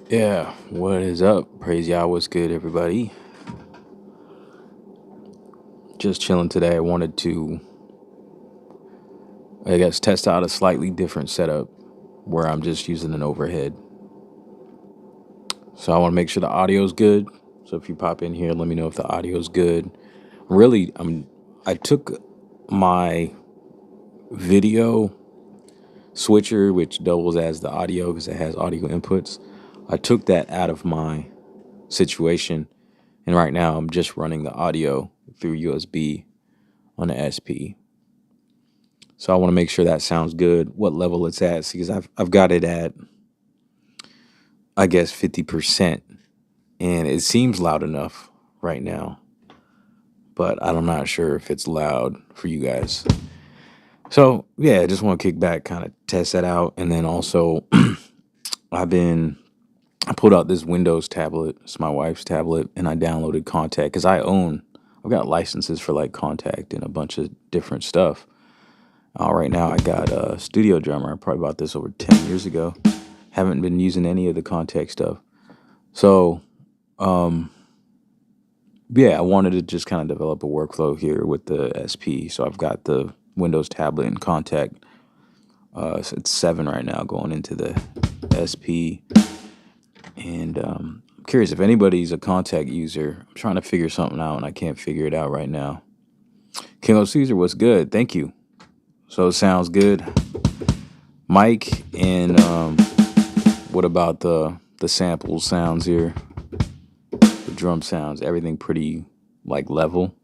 Yeah, what is up? Praise Yah, what's good, everybody? Just chilling today. I wanted to, I guess, test out a slightly different setup where I'm just using an overhead. So I want to make sure the audio's good. So if you pop in here, let me know if the audio's good. Really, I took my video switcher, which doubles as the audio because it has audio inputs. I took that out of my situation, and right now I'm just running the audio through USB on the SP. So I want to make sure that sounds good, what level it's at, because I've got it at, I guess, 50%, and it seems loud enough right now, but I'm not sure if it's loud for you guys. So yeah, I just want to kick back, kind of test that out, and then also I pulled out this Windows tablet. It's my wife's tablet, and I downloaded Kontakt because I've got licenses for like Kontakt and a bunch of different stuff. Right now, I got a Studio Drummer. I probably bought this over 10 years ago. Haven't been using any of the Kontakt stuff. So, yeah, I wanted to just kind of develop a workflow here with the SP. So I've got the Windows tablet and Kontakt. So it's 7 right now going into the SP. And I'm curious if anybody's a Kontakt user. I'm trying to figure something out, and I can't figure it out right now. King of Caesar, what's good? Thank you. So it sounds good. Mike, and what about the sample sounds here? The drum sounds, everything pretty like level.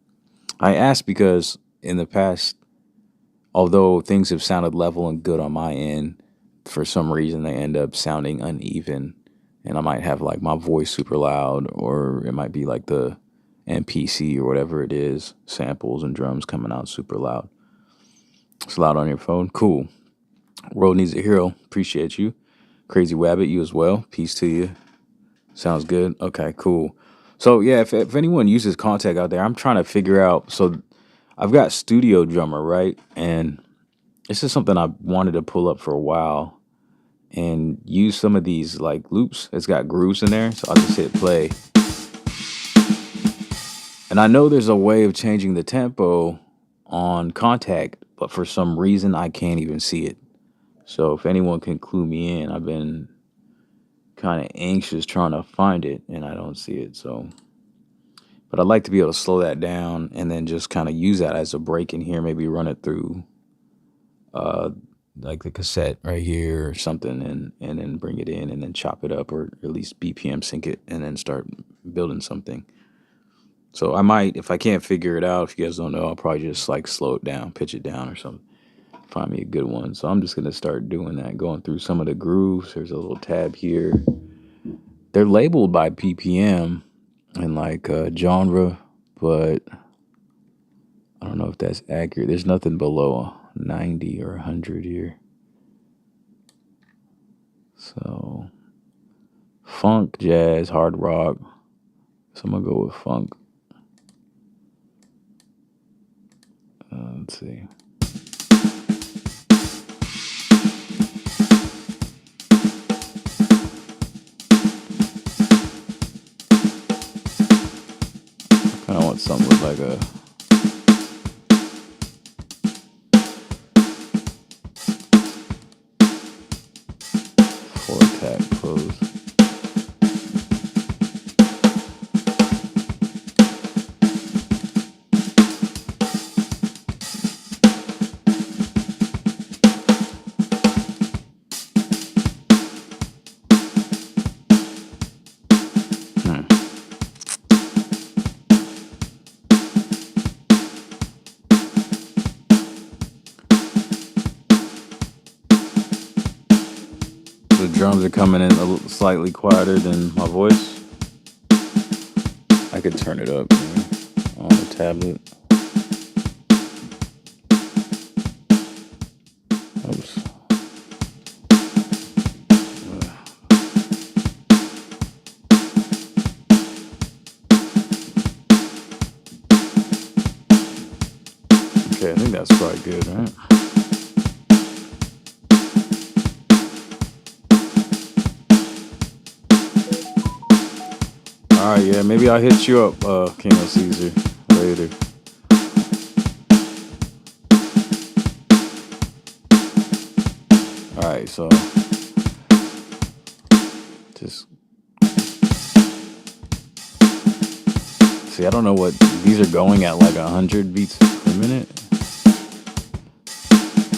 I asked because in the past, although things have sounded level and good on my end, for some reason they end up sounding uneven, and I might have like my voice super loud, or it might be like the MPC or whatever it is, samples and drums coming out super loud. It's loud on your phone. Cool. World needs a hero. Appreciate you. Crazy Wabbit, you as well. Peace to you. Sounds good. Okay, cool. So yeah, if anyone uses Kontakt out there, I'm trying to figure out. So I've got Studio Drummer, right? And this is something I wanted to pull up for a while and use some of these like loops. It's got grooves in there, so I'll just hit play. And I know there's a way of changing the tempo on Kontakt, but for some reason I can't even see it. So if anyone can clue me in, I've been kind of anxious trying to find it, and I don't see it. So, but I'd like to be able to slow that down and then just kind of use that as a break in here. Maybe run it through, like the cassette right here or something, and then bring it in and then chop it up, or at least BPM sync it, and then start building something. So I might, if I can't figure it out, if you guys don't know, I'll probably just like slow it down, pitch it down or something. Find me a good one. So I'm just going to start doing that, going through some of the grooves. There's a little tab here. They're labeled by BPM and like genre, but I don't know if that's accurate. There's nothing below 90 or 100 here. So funk, jazz, hard rock. So I'm going to go with funk. Let's see. I want something with like a four-tap close. The drums are coming in a little slightly quieter than my voice. I could turn it up on the tablet. Oops. Okay, I think that's probably good, right? Yeah, maybe I'll hit you up, King of Caesar, later. Alright, so just see, I don't know what these are going at, like 100 beats per minute.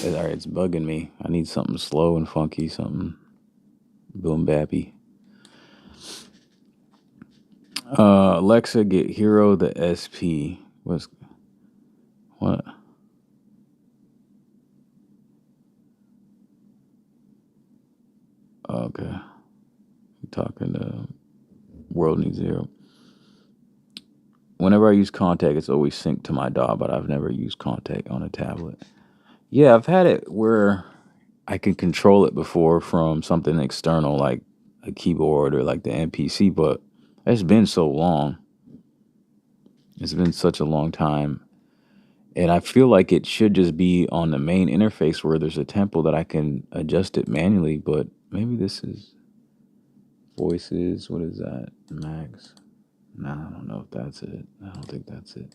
Alright, it's bugging me. I need something slow and funky, something boom bappy. Alexa, get Hero the SP. What? Okay. I'm talking to World Needs Hero. Whenever I use Kontakt, it's always synced to my DAW, but I've never used Kontakt on a tablet. Yeah, I've had it where I can control it before from something external, like a keyboard or like the MPC, but it's been so long. It's been such a long time. And I feel like it should just be on the main interface where there's a tempo that I can adjust it manually, but maybe this is voices. What is that? Max? Nah, I don't know if that's it. I don't think that's it.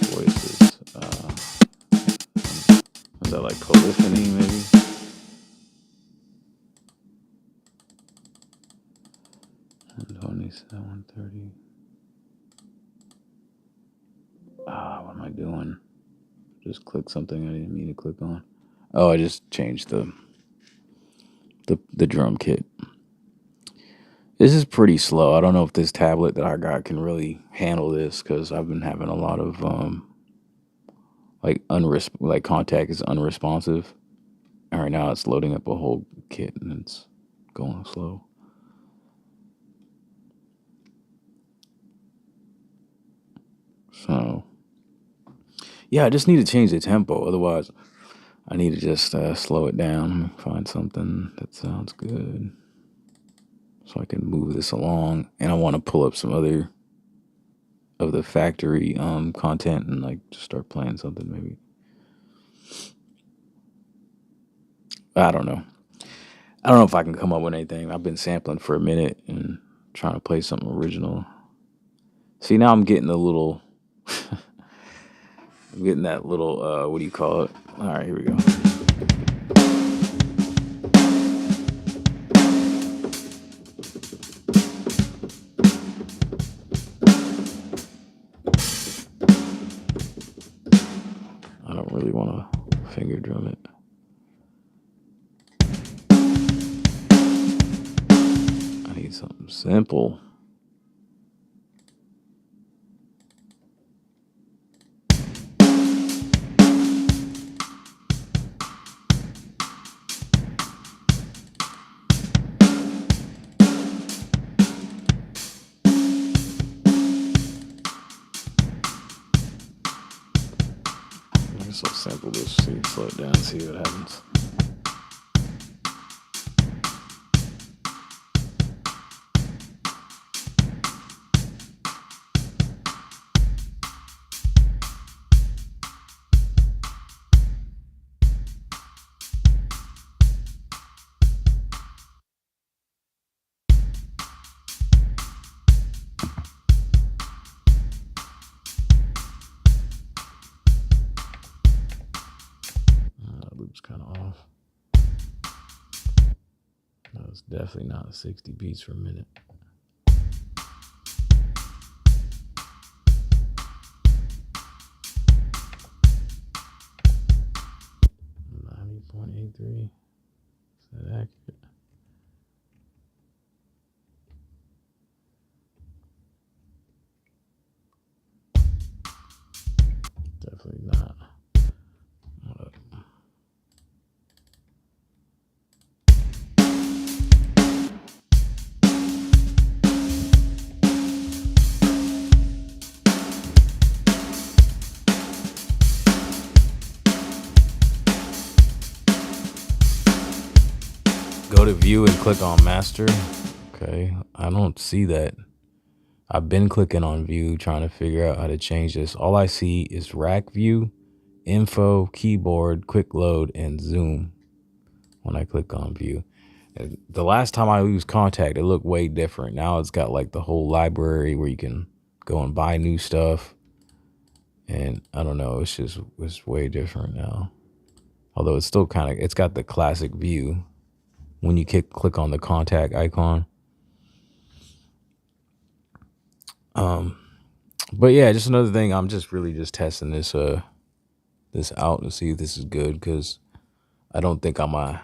Voices. Was that like polyphony maybe? 127, 130. What am I doing? Just click something I didn't mean to click on. Oh, I just changed the drum kit. This is pretty slow. I don't know if this tablet that I got can really handle this because I've been having a lot of like Kontakt is unresponsive. And right now it's loading up a whole kit and it's going slow. So yeah, I just need to change the tempo. Otherwise, I need to just slow it down. Find something that sounds good so I can move this along. And I want to pull up some other of the factory content and like just start playing something maybe. I don't know. I don't know if I can come up with anything. I've been sampling for a minute and trying to play something original. See, now I'm getting a little I'm getting that little what do you call it? All right, here we go. I don't really want to finger drum it. I need something simple. It's so simple. Just slow it down, see what happens. Loop's kind of off. No, it's definitely not 60 beats per minute. .83. Is that accurate? Definitely not. Go to view and click on master. Okay, I don't see that. I've been clicking on view trying to figure out how to change this. All I see is rack view info, keyboard, quick load, and zoom when I click on view. And the last time I used Kontakt, it looked way different. Now it's got like the whole library where you can go and buy new stuff. And I don't know, it's way different now. Although it's still kind of, it's got the classic view when you click on the Kontakt icon. But yeah, just another thing, I'm just really just testing this out to see if this is good, because I don't think I'm gonna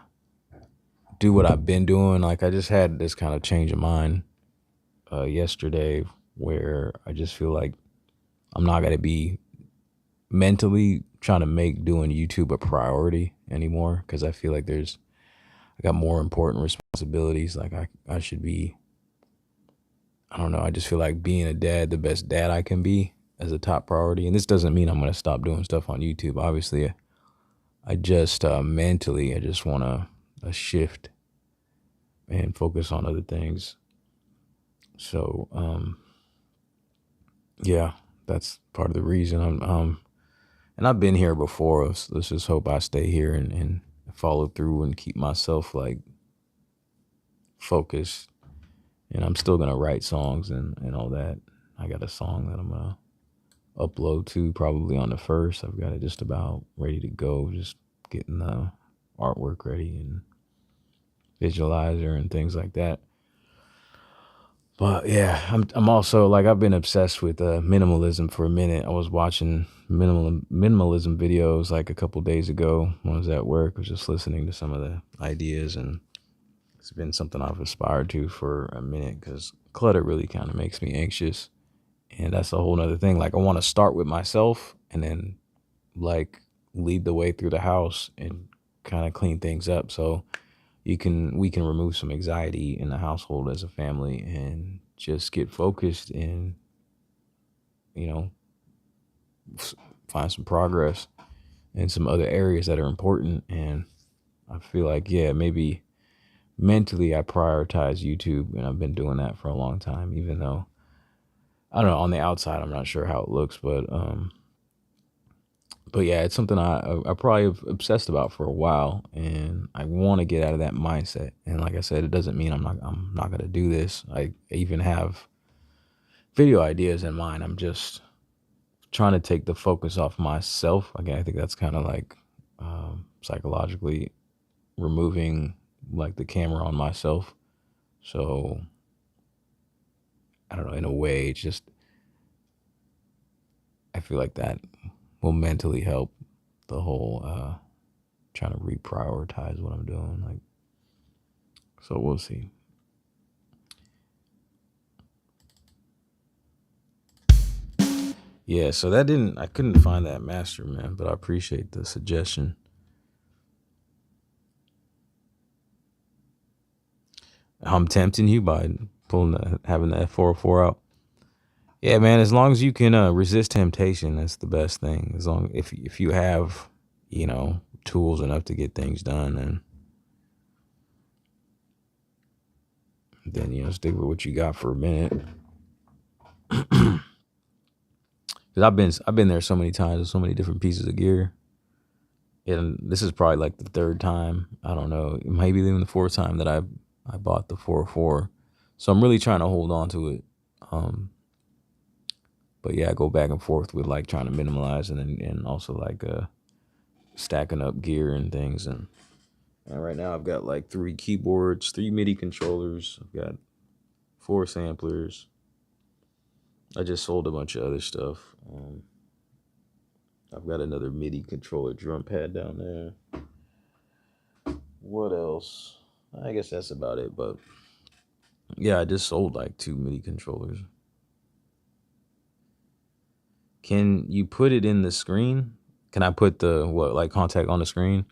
do what I've been doing. Like, I just had this kind of change of mind yesterday, where I just feel like I'm not gonna be mentally trying to make doing YouTube a priority anymore, because I feel like I got more important responsibilities. Like I should be, I don't know, I just feel like being a dad, the best dad I can be, as a top priority. And this doesn't mean I'm going to stop doing stuff on YouTube. Obviously, I just mentally, I just want to shift and focus on other things. So, yeah, that's part of the reason. And I've been here before. So let's just hope I stay here and follow through and keep myself like focused. And I'm still gonna write songs and all that. I got a song that I'm gonna upload to probably on the 1st. I've got it just about ready to go, just getting the artwork ready and visualizer and things like that. But yeah, I'm also like, I've been obsessed with minimalism for a minute. I was watching minimalism videos like a couple days ago when I was at work. I was just listening to some of the ideas, and it's been something I've aspired to for a minute, because clutter really kind of makes me anxious. And that's a whole nother thing. Like, I want to start with myself and then like lead the way through the house and kind of clean things up, so we can remove some anxiety in the household as a family and just get focused and, you know, find some progress in some other areas that are important. And I feel like, yeah, maybe mentally I prioritize YouTube, and I've been doing that for a long time, even though, I don't know, on the outside, I'm not sure how it looks, but yeah, it's something I probably have obsessed about for a while, and I want to get out of that mindset. And like I said, it doesn't mean I'm not going to do this. I even have video ideas in mind. I'm just trying to take the focus off myself. Again, I think that's kind of like psychologically removing like the camera on myself. So I don't know, in a way, it's just, I feel like that will mentally help the whole trying to reprioritize what I'm doing. Like, so we'll see. Yeah, so I couldn't find that master, man, but I appreciate the suggestion. I'm tempting you by having that 404 out. Yeah, man, as long as you can resist temptation, that's the best thing. As long if you have, you know, tools enough to get things done, and then, you know, stick with what you got for a minute. Because I've been there so many times with so many different pieces of gear, and this is probably like the 3rd time. I don't know, maybe even the 4th time that I bought the 404. So I'm really trying to hold on to it. But yeah, I go back and forth with like trying to minimalize and also like stacking up gear and things. And right now I've got like 3 keyboards, 3 MIDI controllers. I've got 4 samplers. I just sold a bunch of other stuff. I've got another MIDI controller drum pad down there. What else? I guess that's about it. But yeah, I just sold like 2 MIDI controllers. Can you put it in the screen? Can I put the like Kontakt on the screen?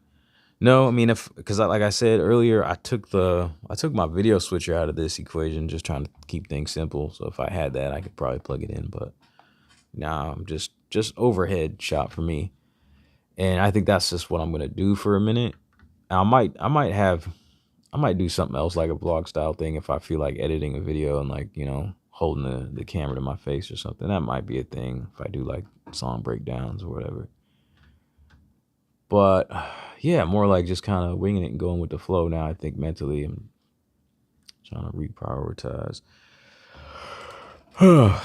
No, I mean, because like I said earlier, I took my video switcher out of this equation, just trying to keep things simple. So if I had that, I could probably plug it in. But now I'm just overhead shot for me, and I think that's just what I'm gonna do for a minute. I might do something else, like a vlog style thing, if I feel like editing a video and, like, you know, holding the camera to my face or something. That might be a thing if I do like song breakdowns or whatever. But yeah, more like just kind of winging it and going with the flow. Now I think mentally I'm trying to reprioritize. I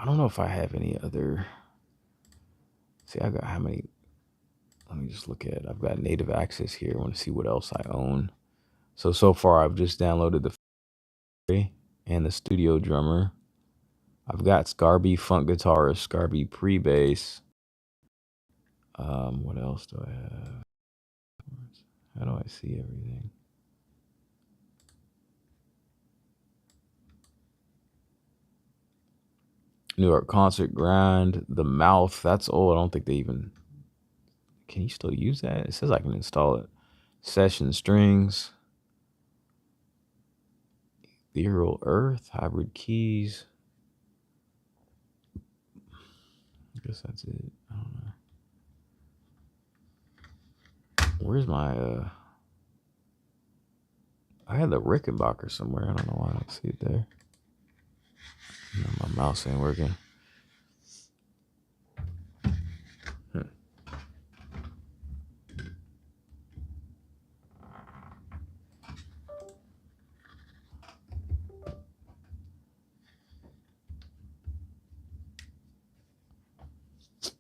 don't know if I have any other. See, I got how many? Let me just look at. I've got native access here. I want to see what else I own. So far I've just downloaded the and the studio drummer. I've got Scarby Funk Guitarist, Scarby Pre-Bass. What else do I have? How do I see everything? New York Concert Grind, The Mouth. That's old. I don't think they even... Can you still use that? It says I can install it. Session Strings. Ethereal Earth, Hybrid Keys. I guess that's it. I don't know. Where's my I had the Rickenbacker somewhere. I don't know why I don't see it there. No, my mouse ain't working.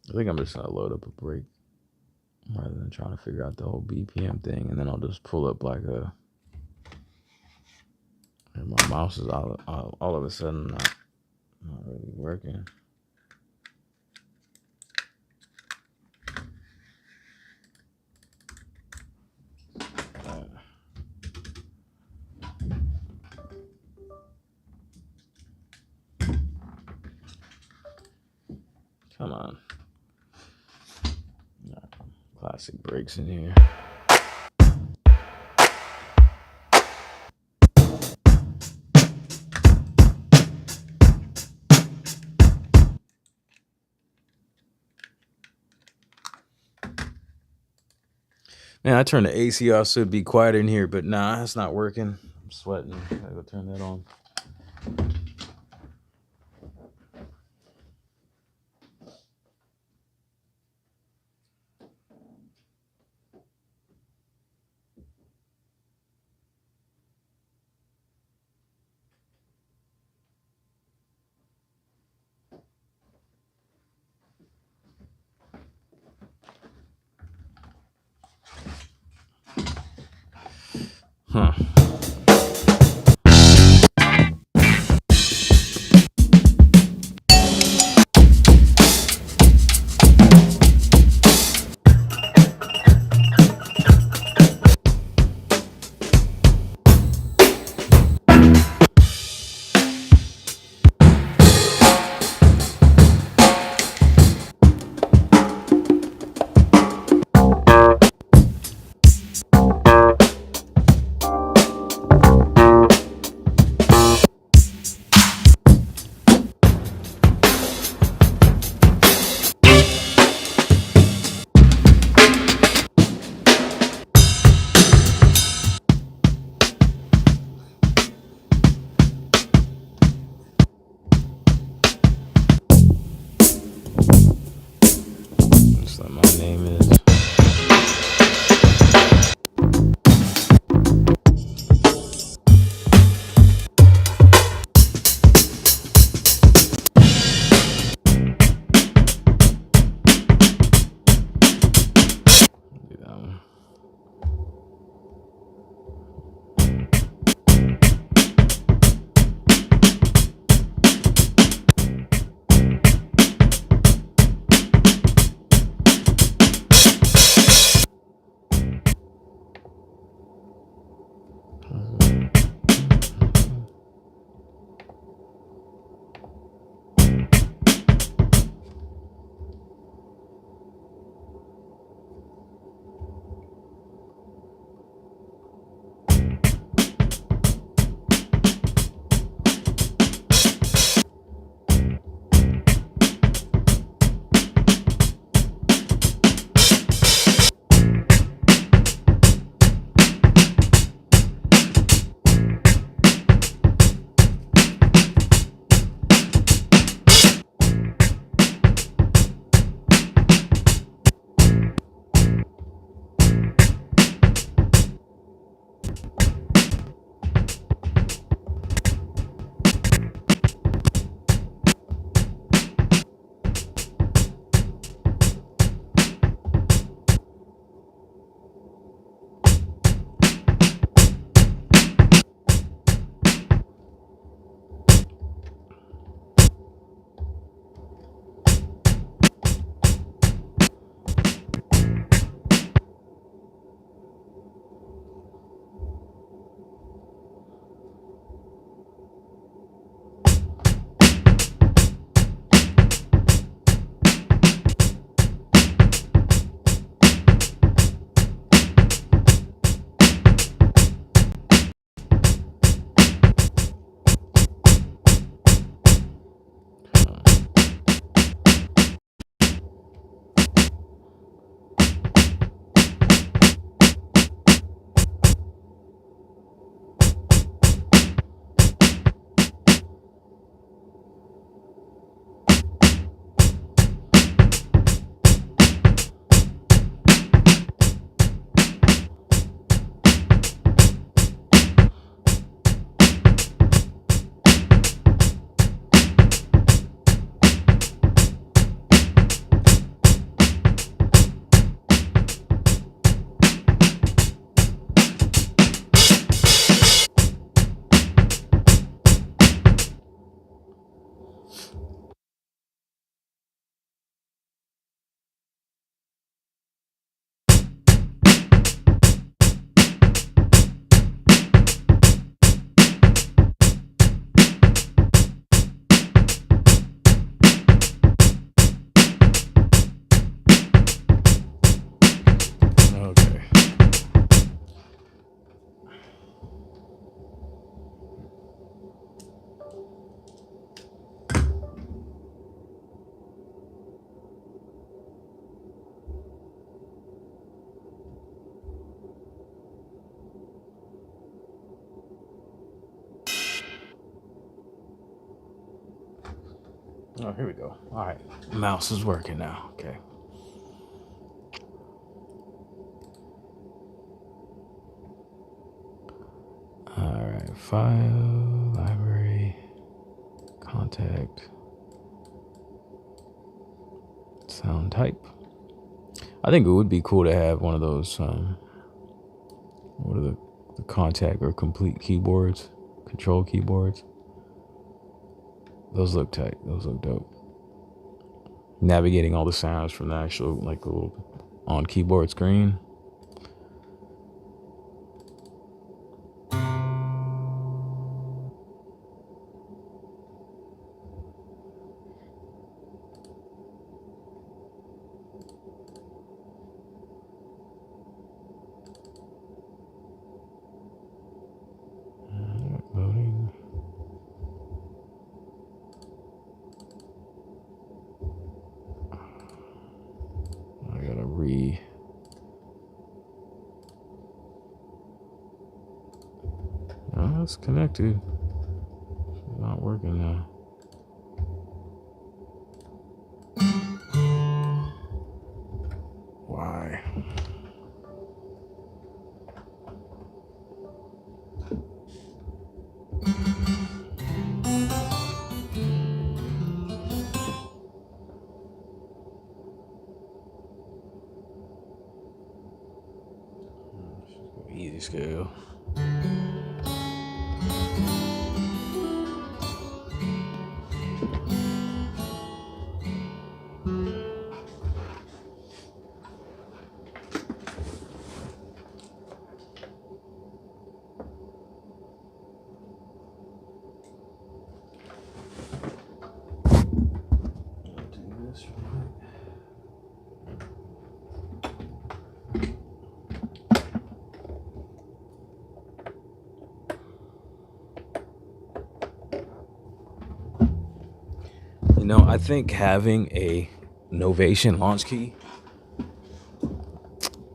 I think I'm just gonna load up a break rather than trying to figure out the whole BPM thing, and then I'll just pull up like a. And my mouse is all of a sudden not really working. Come on. Classic breaks in here. Man, I turned the AC off so it'd be quiet in here, but nah, it's not working. I'm sweating. I gotta go turn that on. Huh. Oh, here we go. All right. Mouse is working now. Okay. All right. File, library, Kontakt, sound type. I think it would be cool to have one of those, what are the Kontakt or complete keyboards, control keyboards. Those look tight. Those look dope. Navigating all the sounds from the actual, like, little on keyboard screen. Loading. I gotta oh, it's connected. It's not working now. Why? Easy scale. You know, I think having a Novation launch key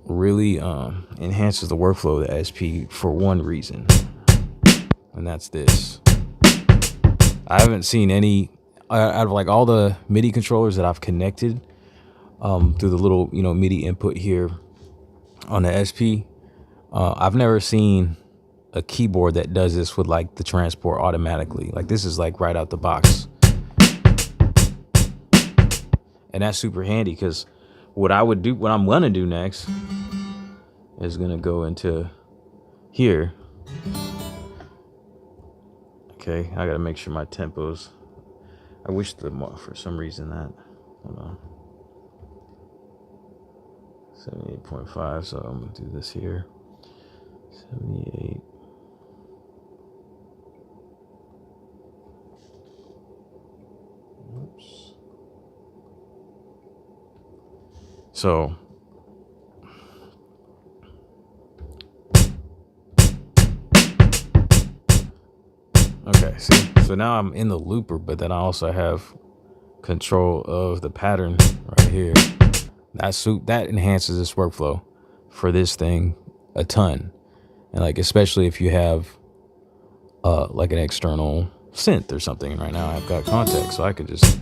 really enhances the workflow of the SP for one reason, and that's this. I haven't seen any out of like all the MIDI controllers that I've connected through the little, you know, MIDI input here on the SP. I've never seen a keyboard that does this with like the transport automatically. Like this is like right out the box. And that's super handy because what I'm gonna do next is gonna go into here. Okay, I gotta make sure my tempos. I wish for some reason that, hold on. 78.5, so I'm gonna do this here. 78. Oops. So okay, see, so now I'm in the looper, but then I also have control of the pattern right here. That enhances this workflow for this thing a ton, and like especially if you have like an external synth or something. And right now I've got Kontakt, so I could just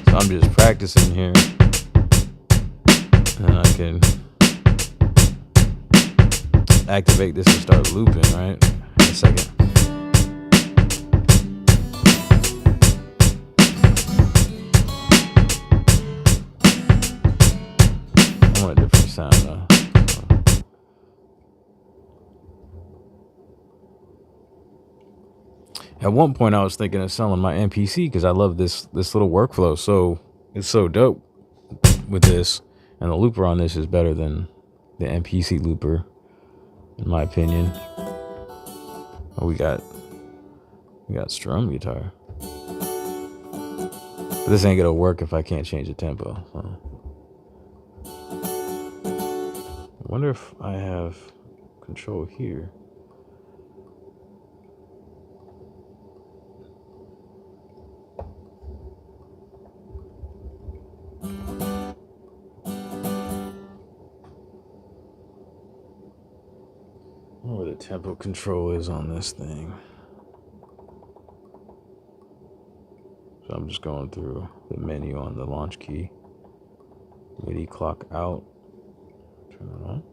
so I'm just practicing here, and I can activate this and start looping, right? In a second. I want a different sound though. At one point I was thinking of selling my MPC because I love this little workflow. So it's so dope with this, and the looper on this is better than the MPC looper, in my opinion. Oh, we got strum guitar, but this ain't gonna work if I can't change the tempo. So. I wonder if I have control here. the tempo control is on this thing. So I'm just going through the menu on the launch key. MIDI clock out. Turn it on.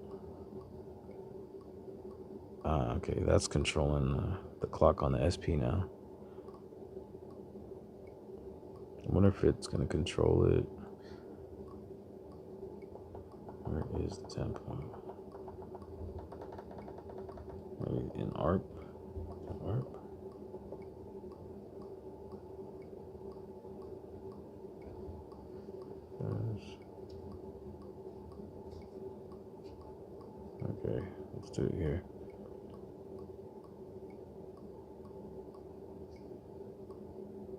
Okay, that's controlling the clock on the SP now. I wonder if it's going to control it. Where is the tempo? Maybe in ARP? ARP? Okay, let's do it here.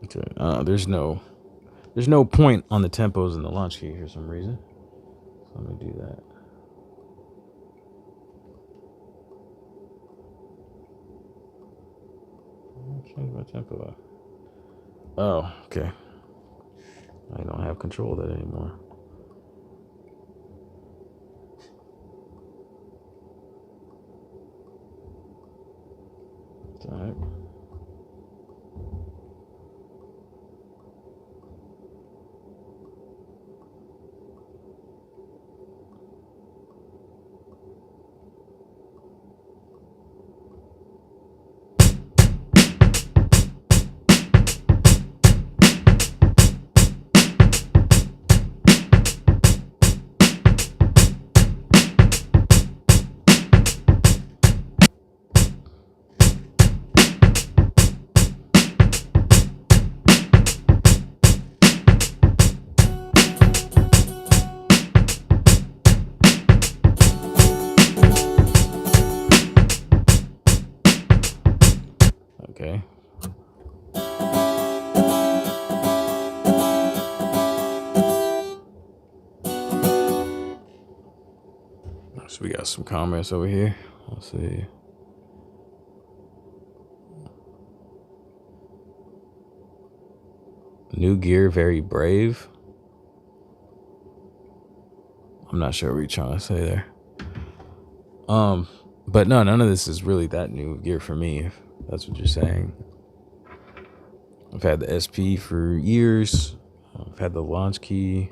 Okay, there's no point on the tempos in the launch key for some reason. So let me do that. Change my tempo up. Oh, okay. I don't have control of that anymore. All right. Okay. So we got some comments over here. Let's see. New gear, very brave. I'm not sure what you're trying to say there. But no, none of this is really that new gear for me, if that's what you're saying. I've had the SP for years. I've had the launch key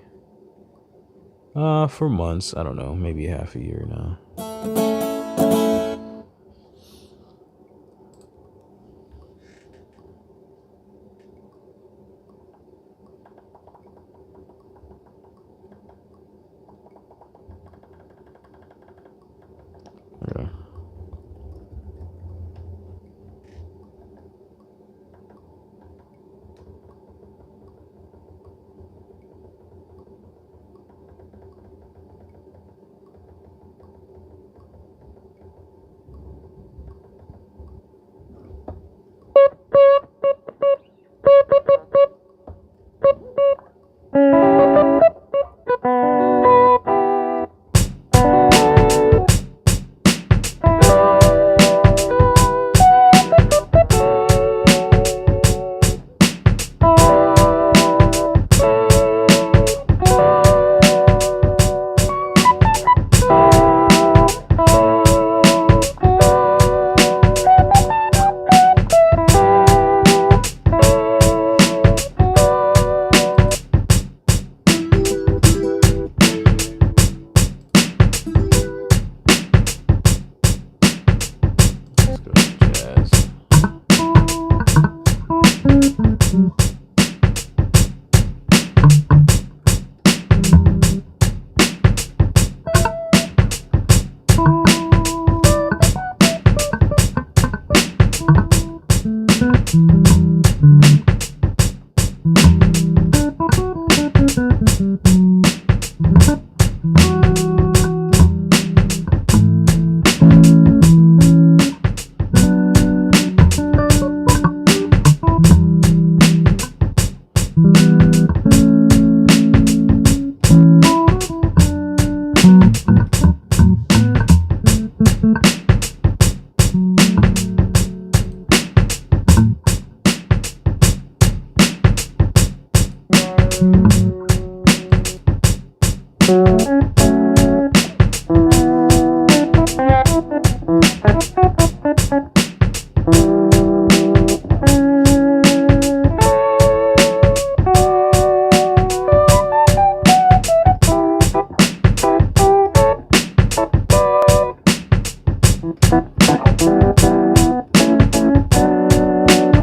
for months. I don't know, maybe half a year now. Yeah.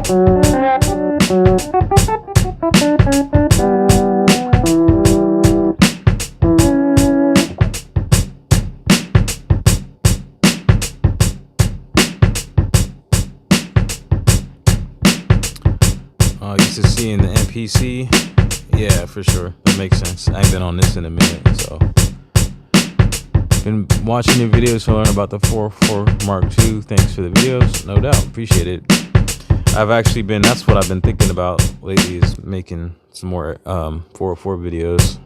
Used to see in the MPC. Yeah, for sure. That makes sense. I ain't been on this in a minute, so. Been watching your videos to learn about the 4.4 Mark II. Thanks for the videos. No doubt. Appreciate it. I've actually been, that's what I've been thinking about lately, is making some more 4.4 videos.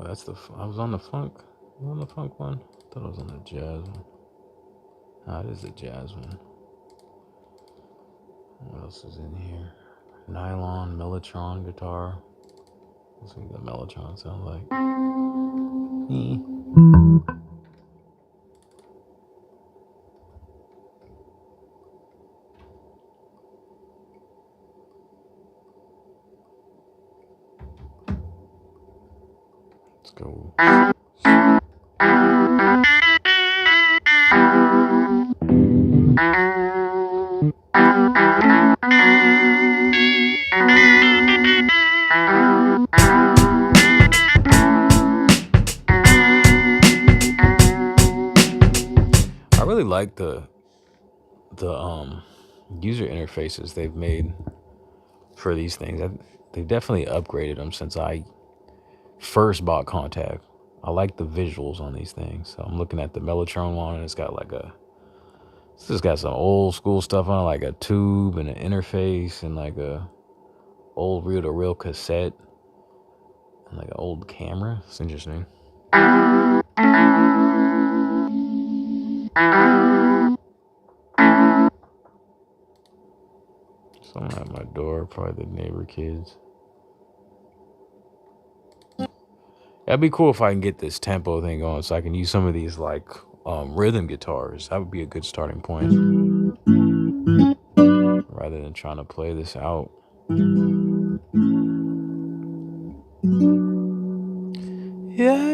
Oh, that's the. I was on the funk. I was on the funk one. I thought I was on the jazz one. Ah, it is the jazz one. What else is in here? Nylon, Mellotron guitar. Let's see what the Mellotron sound like. Let's go. I really like the user interfaces they've made for these things. They've definitely upgraded them since I first bought Kontakt. I like the visuals on these things. So I'm looking at the Mellotron one, and it's just got some old school stuff on it, like a tube and an interface and like a old reel-to-reel cassette and like an old camera. It's interesting. Someone at my door, probably the neighbor kids. That'd be cool if I can get this tempo thing going so I can use some of these like rhythm guitars. That would be a good starting point. Rather than trying to play this out. Yeah.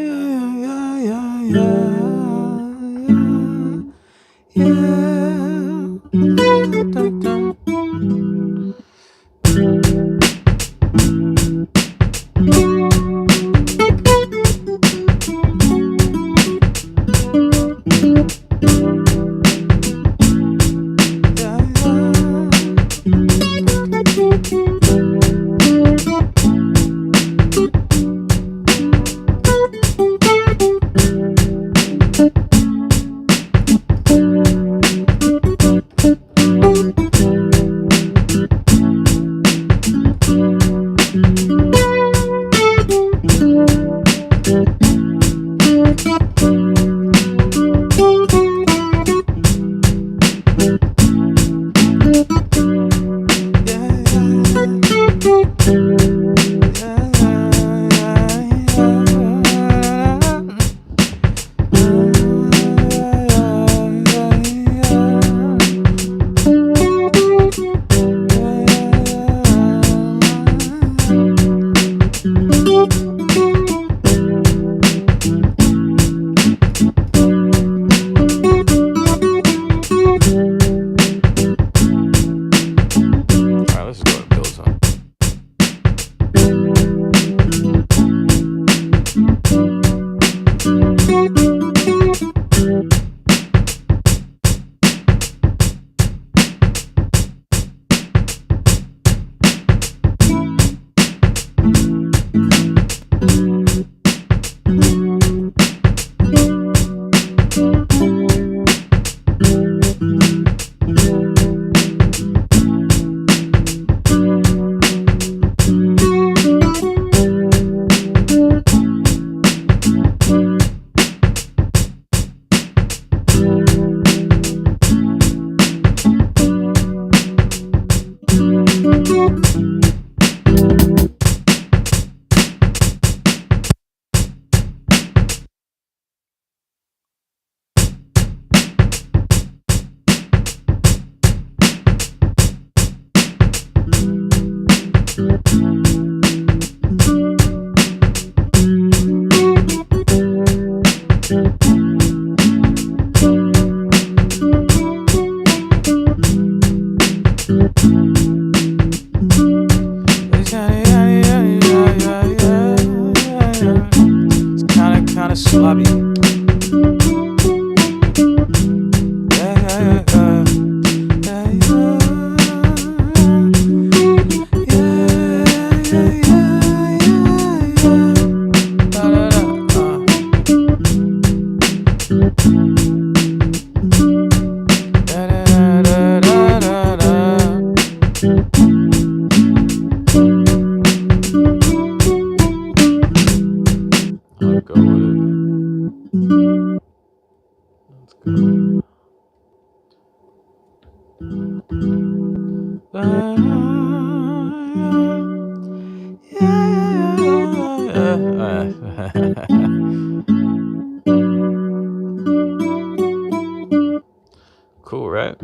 Cool, right?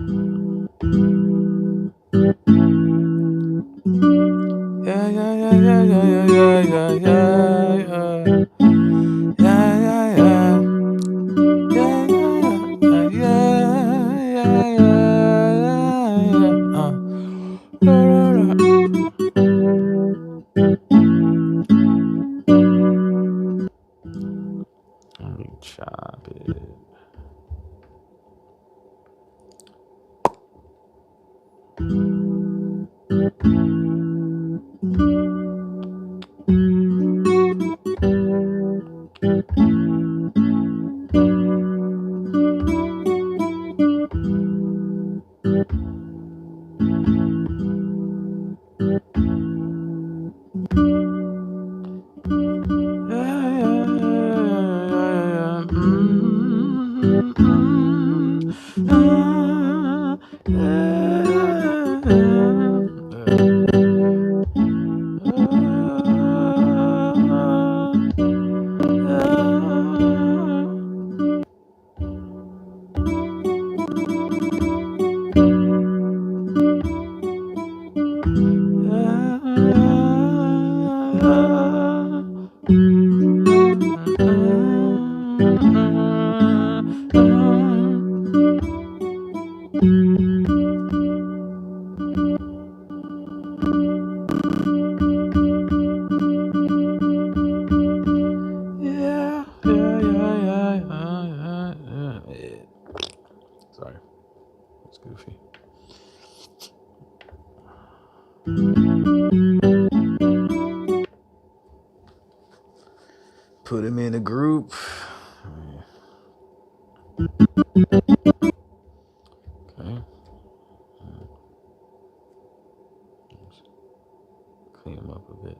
Yeah. Let me chop it. Sorry, it's goofy. Put him in a group. Okay. Clean him up a bit.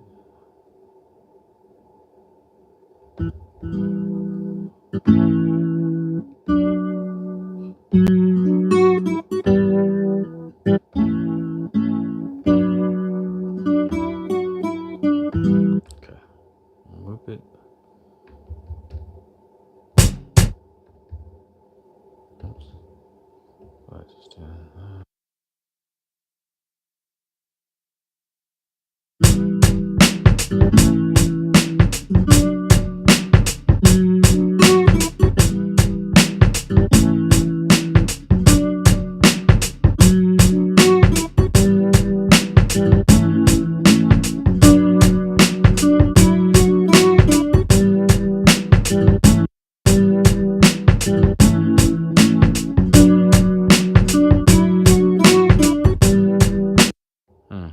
Okay. Loop it. Oops. I just did that.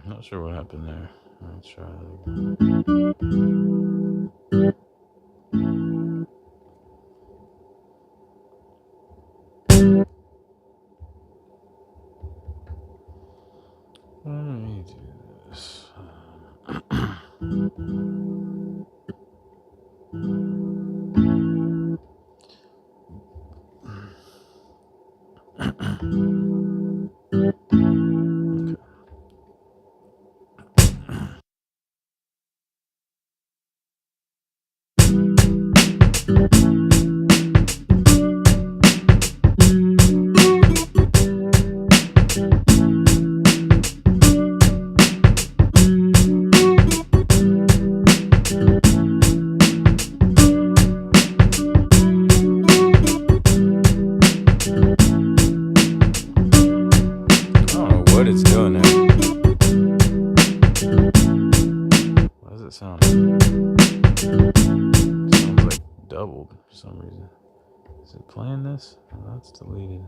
Not sure what happened there. Let's try that again. Let me do this. What it's doing there. Why does it sound? It sounds like doubled for some reason. Is it playing this? Oh, that's deleted.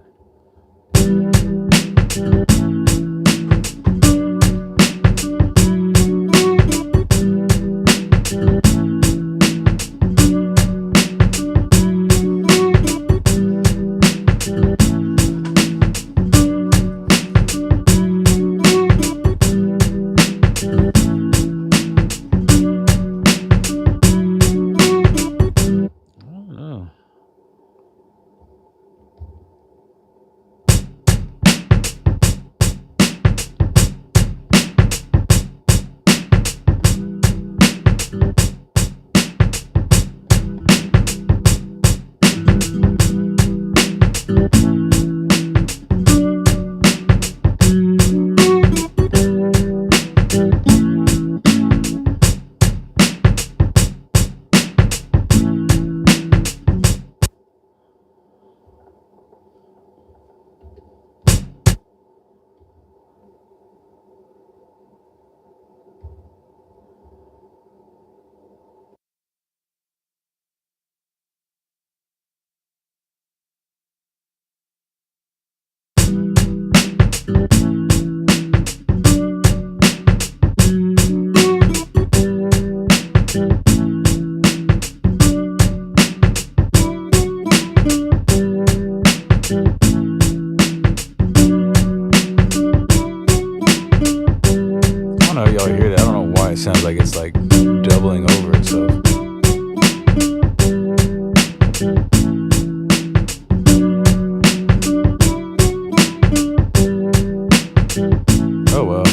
know if y'all hear that. I don't know why it sounds like it's like doubling over itself. Oh well.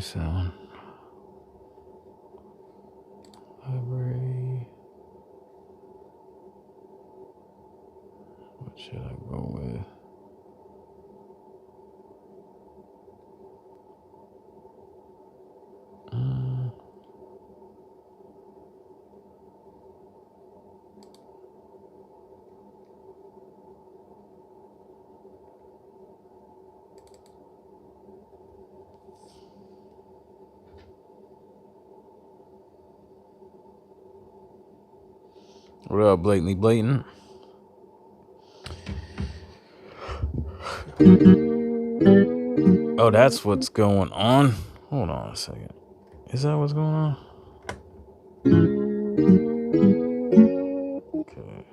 Sound library. What should I go with? What up, Blatantly Blatant? Oh, that's what's going on. Hold on a second. Is that what's going on? Okay.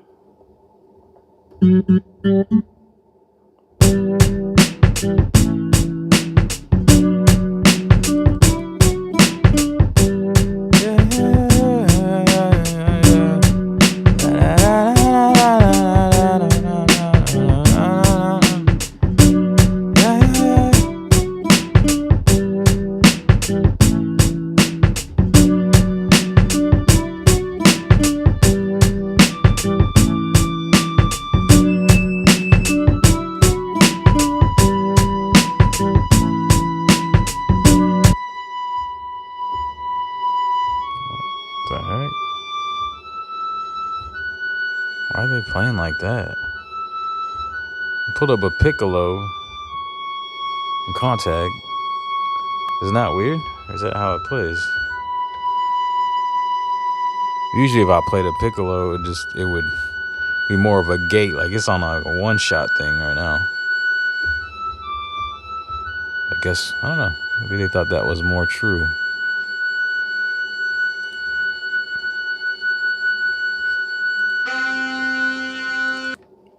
The heck? Why are they playing like that? I pulled up a piccolo in Kontakt. Isn't that weird? Or is that how it plays? Usually if I played a piccolo, it would be more of a gate. Like it's on a one-shot thing right now. I guess, I don't know. Maybe they thought that was more true.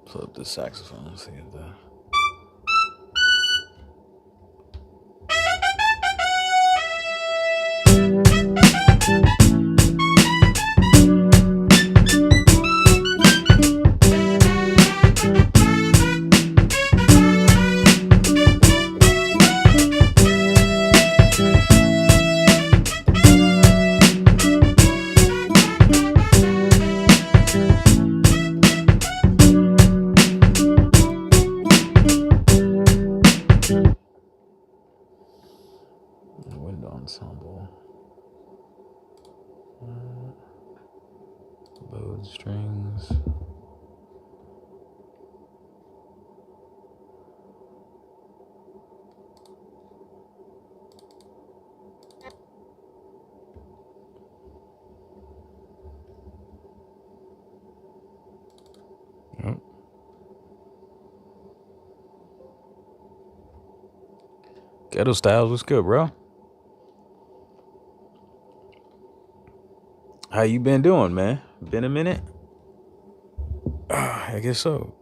Pull up the saxophone, see if that. Ensemble. Load strings. Yep. Ghetto Styles, what's good, bro? How you been doing, man? Been a minute? I guess so.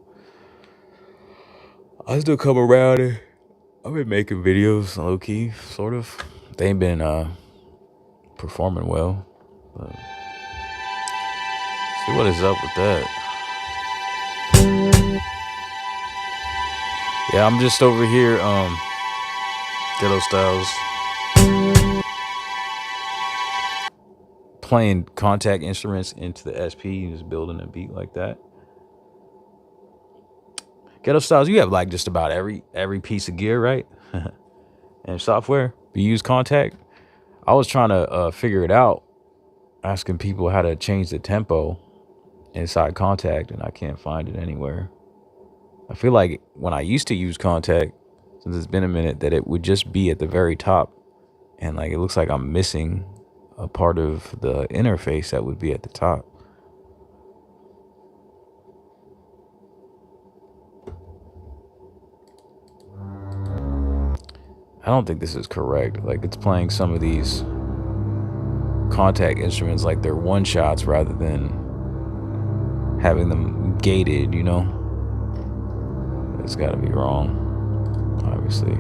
I still come around and I've been making videos low key, sort of. They ain't been performing well. But see what is up with that. Yeah, I'm just over here, Ghetto Styles, playing Kontakt instruments into the SP and just building a beat like that. Ghetto Styles, you have like just about every piece of gear, right? And software. You use Kontakt. I was trying to figure it out, asking people how to change the tempo inside Kontakt, and I can't find it anywhere. I feel like when I used to use Kontakt, since it's been a minute, that it would just be at the very top, and like it looks like I'm missing a part of the interface that would be at the top. I don't think this is correct. Like it's playing some of these Kontakt instruments like they're one shots rather than having them gated, you know? It's gotta be wrong, obviously.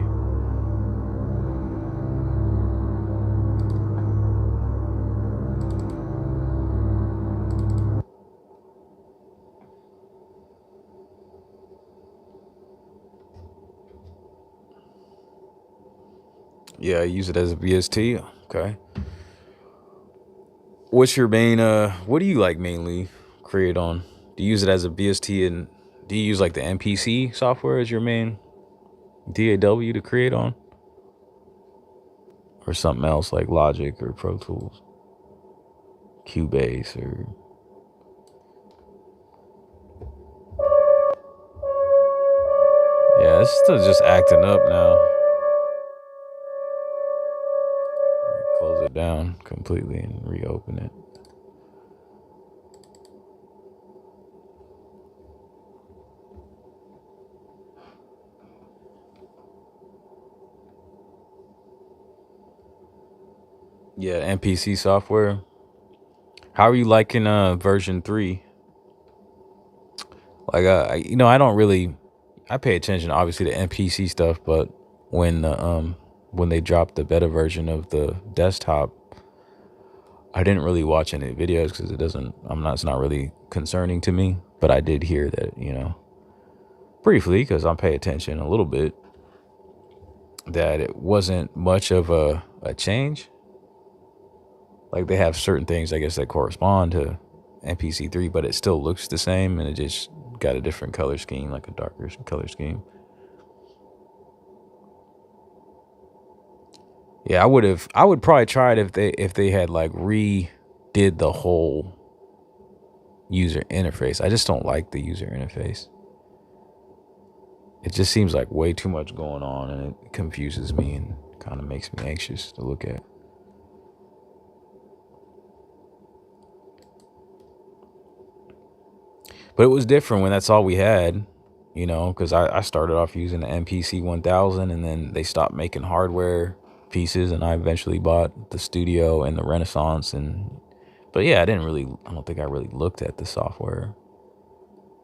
Yeah, I use it as a VST. Okay. What's your main what do you like mainly create on? Do you use it as a VST, and do you use like the MPC software as your main DAW to create on? Or something else like Logic or Pro Tools? Cubase or yeah, it's still just acting up now. Close it down completely and reopen it. Yeah, MPC software. How are you liking version 3? Like I don't really, I pay attention obviously to MPC stuff, but when they dropped the beta version of the desktop, I didn't really watch any videos because it's not really concerning to me. But I did hear that, briefly, because I pay attention a little bit, that it wasn't much of a change. Like they have certain things, I guess, that correspond to MPC3, but it still looks the same, and it just got a different color scheme, like a darker color scheme. Yeah, I would probably try it if they had like redid the whole user interface. I just don't like the user interface. It just seems like way too much going on, and it confuses me and kind of makes me anxious to look at. But it was different when that's all we had, because I started off using the MPC 1000, and then they stopped making hardware pieces, and I eventually bought the Studio and the Renaissance. But yeah, I don't think I really looked at the software.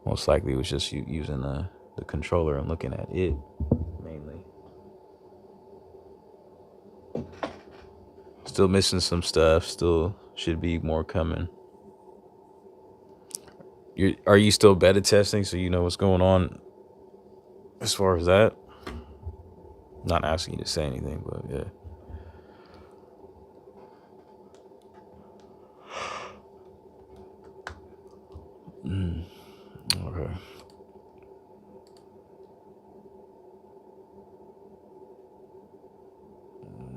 Most likely it was just using the controller and looking at it mainly. Still missing some stuff, still should be more coming. Are you still beta testing, so you know what's going on as far as that? Not asking you to say anything, but yeah. Okay.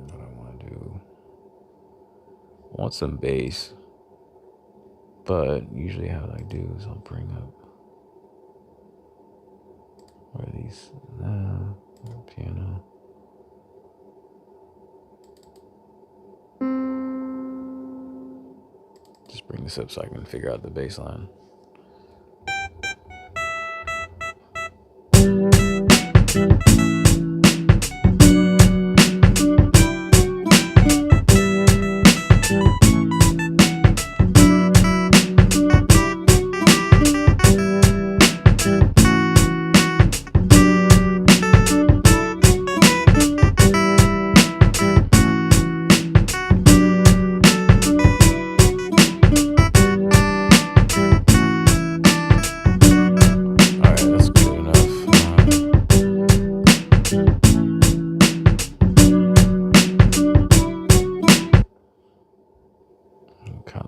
What I want to do? I want some bass, but usually how I do is I'll bring up where these piano. Just bring this up so I can figure out the bass line.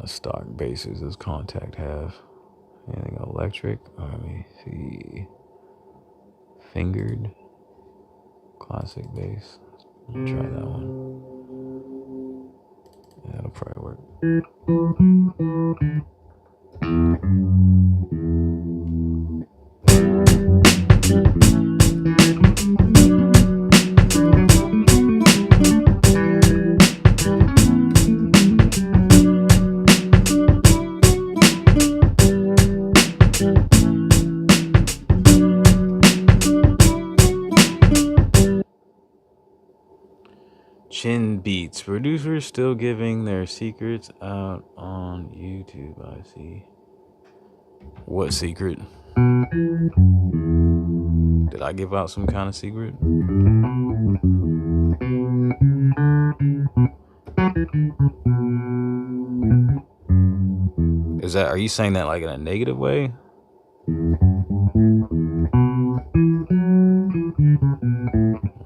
Stock basses does Kontakt have? Anything electric? Let me see. Fingered classic bass. I'll try that one. Yeah, that'll probably work. Chin Beats. Producers still giving their secrets out on YouTube, I see. What secret? Did I give out some kind of secret? Are you saying that like in a negative way?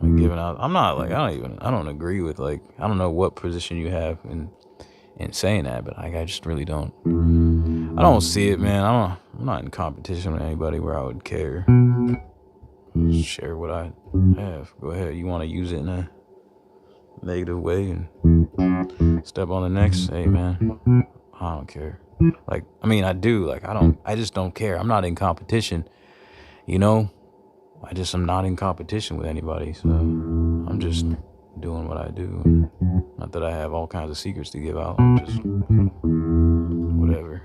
I'm giving out. I'm not like, I don't agree with like, I don't know what position you have in saying that, but I just really don't. I don't see it, man. I'm not in competition with anybody where I would care. Just share what I have. Go ahead. You want to use it in a negative way and step on the next? Hey, man, I don't care. Like, I mean, I do. Like, I just don't care. I'm not in competition, you know? I'm not in competition with anybody. So I'm just doing what I do. Not that I have all kinds of secrets to give out. I'm just whatever.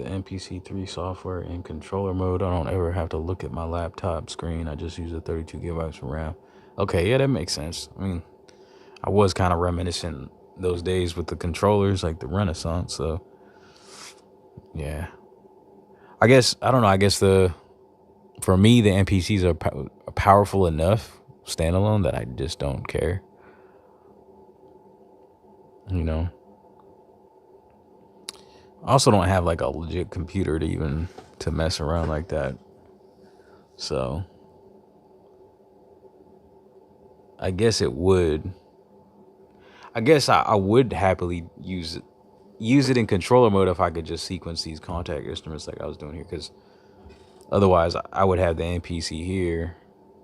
MPC3 software in controller mode. I don't ever have to look at my laptop screen. I just use a 32 gigabytes of RAM. Okay, yeah, that makes sense. I mean, I was kind of reminiscent those days with the controllers, like the Renaissance. So, yeah. I guess, I don't know. I guess for me, the MPCs are powerful enough standalone that I just don't care. You know? I also don't have like a legit computer to mess around like that. So I guess I would happily use it in controller mode if I could just sequence these Kontakt instruments like I was doing here, because otherwise I would have the MPC here.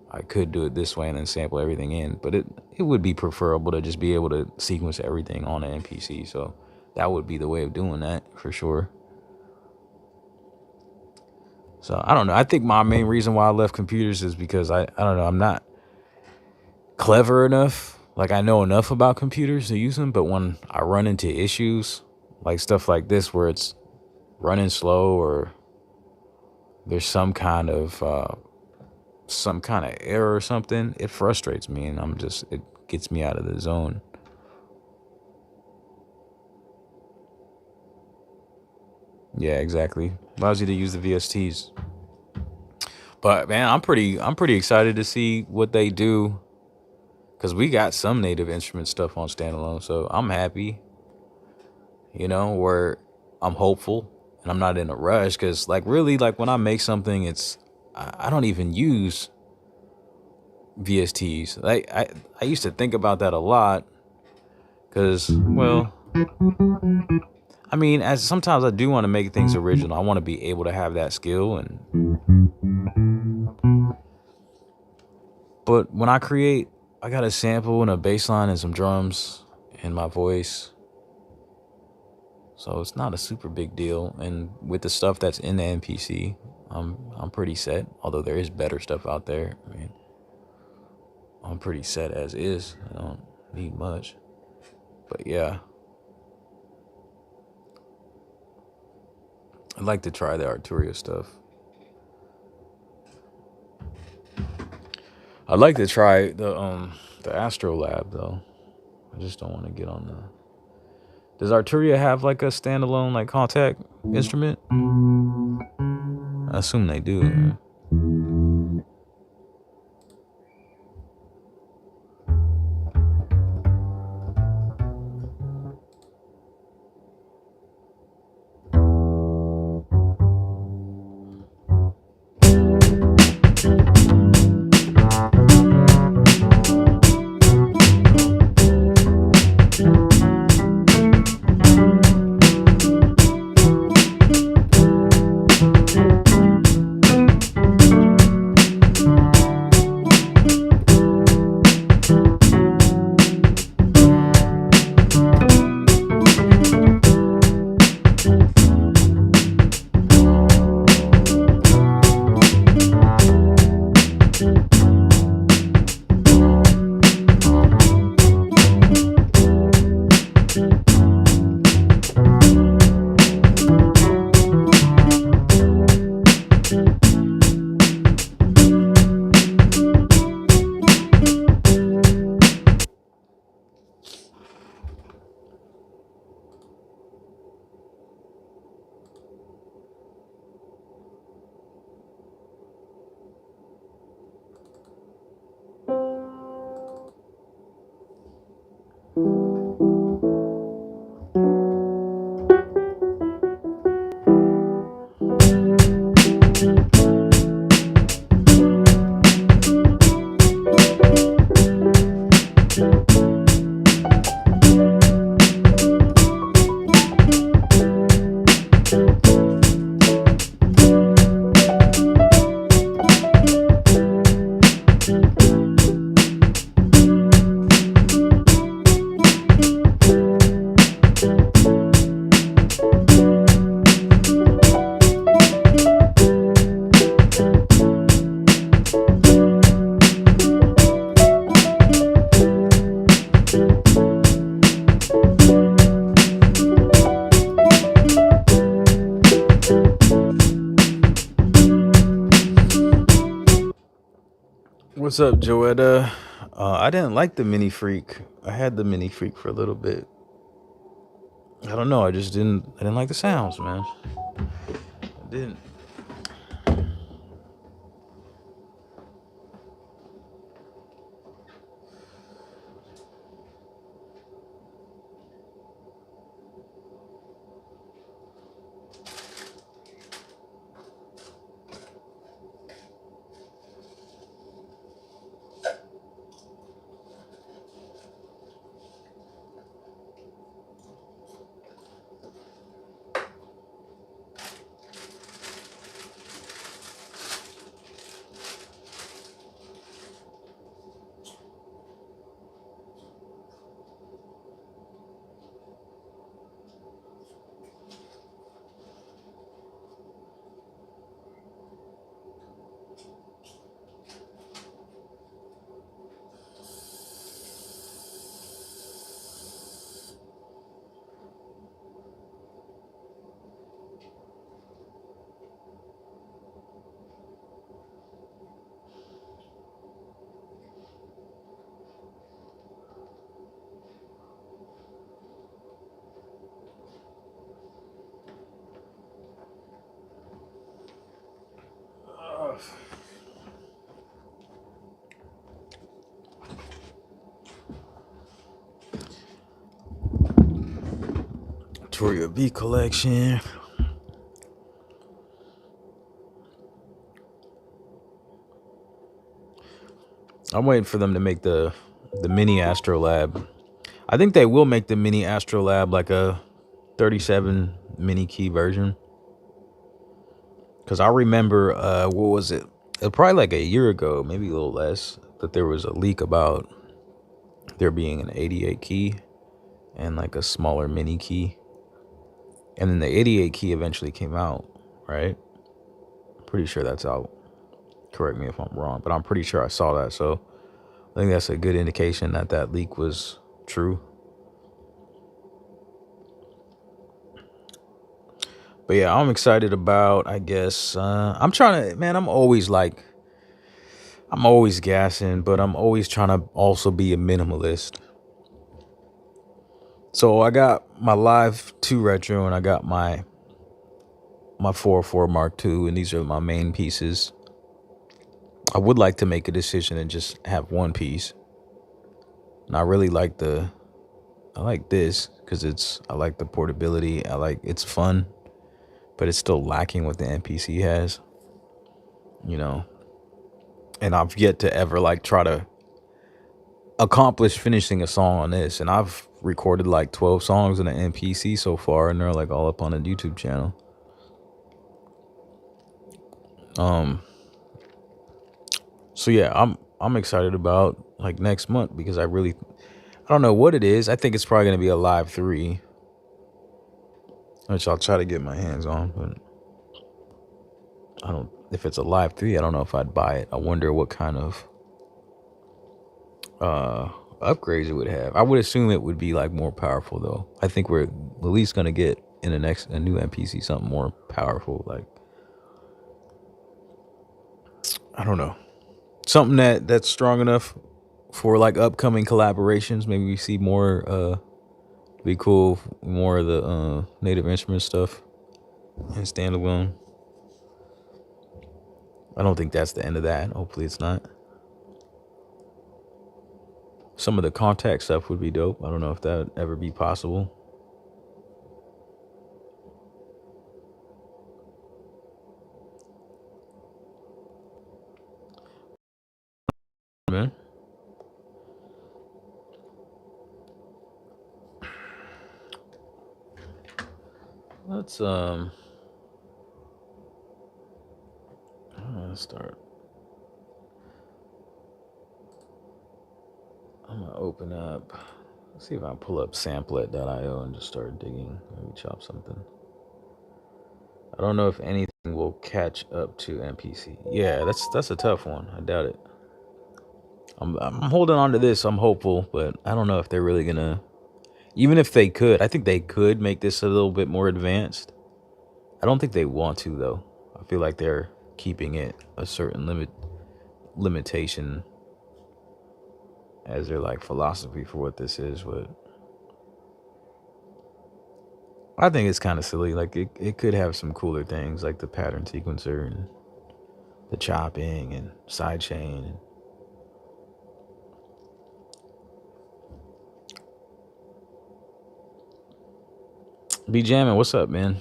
I could do it this way and then sample everything in, but it would be preferable to just be able to sequence everything on the MPC. So that would be the way of doing that for sure. So I don't know. I think my main reason why I left computers is because I don't know. I'm not clever enough. Like, I know enough about computers to use them, but when I run into issues like stuff like this where it's running slow or there's some kind of error or something, it frustrates me and it gets me out of the zone. Yeah, exactly. Allows you to use the VSTs. But man, I'm pretty excited to see what they do, because we got some native instrument stuff on standalone. So I'm happy, you know, where I'm hopeful and I'm not in a rush, because like really, like when I make something, I don't even use VSTs. Like I used to think about that a lot, because, well, I mean, as sometimes I do want to make things original. I want to be able to have that skill, but when I create, I got a sample and a bass line and some drums and my voice. So it's not a super big deal. And with the stuff that's in the MPC, I'm pretty set. Although there is better stuff out there. I mean, I'm pretty set as is. I don't need much. But yeah. I'd like to try the Arturia stuff. I'd like to try the Astro Lab though. I just don't want to get on the. Does Arturia have like a standalone like Kontakt instrument? I assume they do. Man. What's up, Joetta? I didn't like the Mini Freak. I had the Mini Freak for a little bit. I don't know. I didn't like the sounds, man. I didn't. Victoria B collection. I'm waiting for them to make the mini Astrolab. I think they will make the mini Astrolab like a 37 mini key version. Because I remember, what was it? Probably like a year ago, maybe a little less, that there was a leak about there being an 88 key and like a smaller mini key. And then the 88 key eventually came out, right? Pretty sure that's out. Correct me if I'm wrong, but I'm pretty sure I saw that. So I think that's a good indication that that leak was true. But yeah, I'm excited about, I guess, I'm trying to, man, I'm always gassing, but I'm always trying to also be a minimalist. So I got my Live 2 Retro and I got my 404 Mark II, and these are my main pieces. I would like to make a decision and just have one piece. And I really like I like this because I like the portability. It's fun, but it's still lacking what the MPC has, you know. And I've yet to ever like try to accomplish finishing a song on this. And I've recorded like 12 songs on the MPC so far, and they're like all up on the YouTube channel. So yeah, I'm excited about like next month because I don't know what it is. I think it's probably gonna be a Live 3, which I'll try to get my hands on, but if it's a Live 3, I don't know if I'd buy it. I wonder what kind of upgrades it would have. I would assume it would be like more powerful though. I think we're at least gonna get in a new MPC something more powerful, like I don't know. Something that's strong enough for like upcoming collaborations. Maybe we see more be cool, more of the native instrument stuff and standalone. I don't think that's the end of that. Hopefully it's not. Some of the Kontakt stuff would be dope. I don't know if that would ever be possible. Man. Let's start. I'm gonna open up. Let's see if I can pull up samplet.io and just start digging. Maybe chop something. I don't know if anything will catch up to MPC. Yeah, that's a tough one. I doubt it. I'm holding on to this. I'm hopeful, but I don't know if they're really gonna. Even if they could, I think they could make this a little bit more advanced. I don't think they want to though. I feel like they're keeping it a certain limitation as their like philosophy for what this is, but I think it's kind of silly. Like it could have some cooler things like the pattern sequencer and the chopping and sidechain. Be jamming, what's up, man?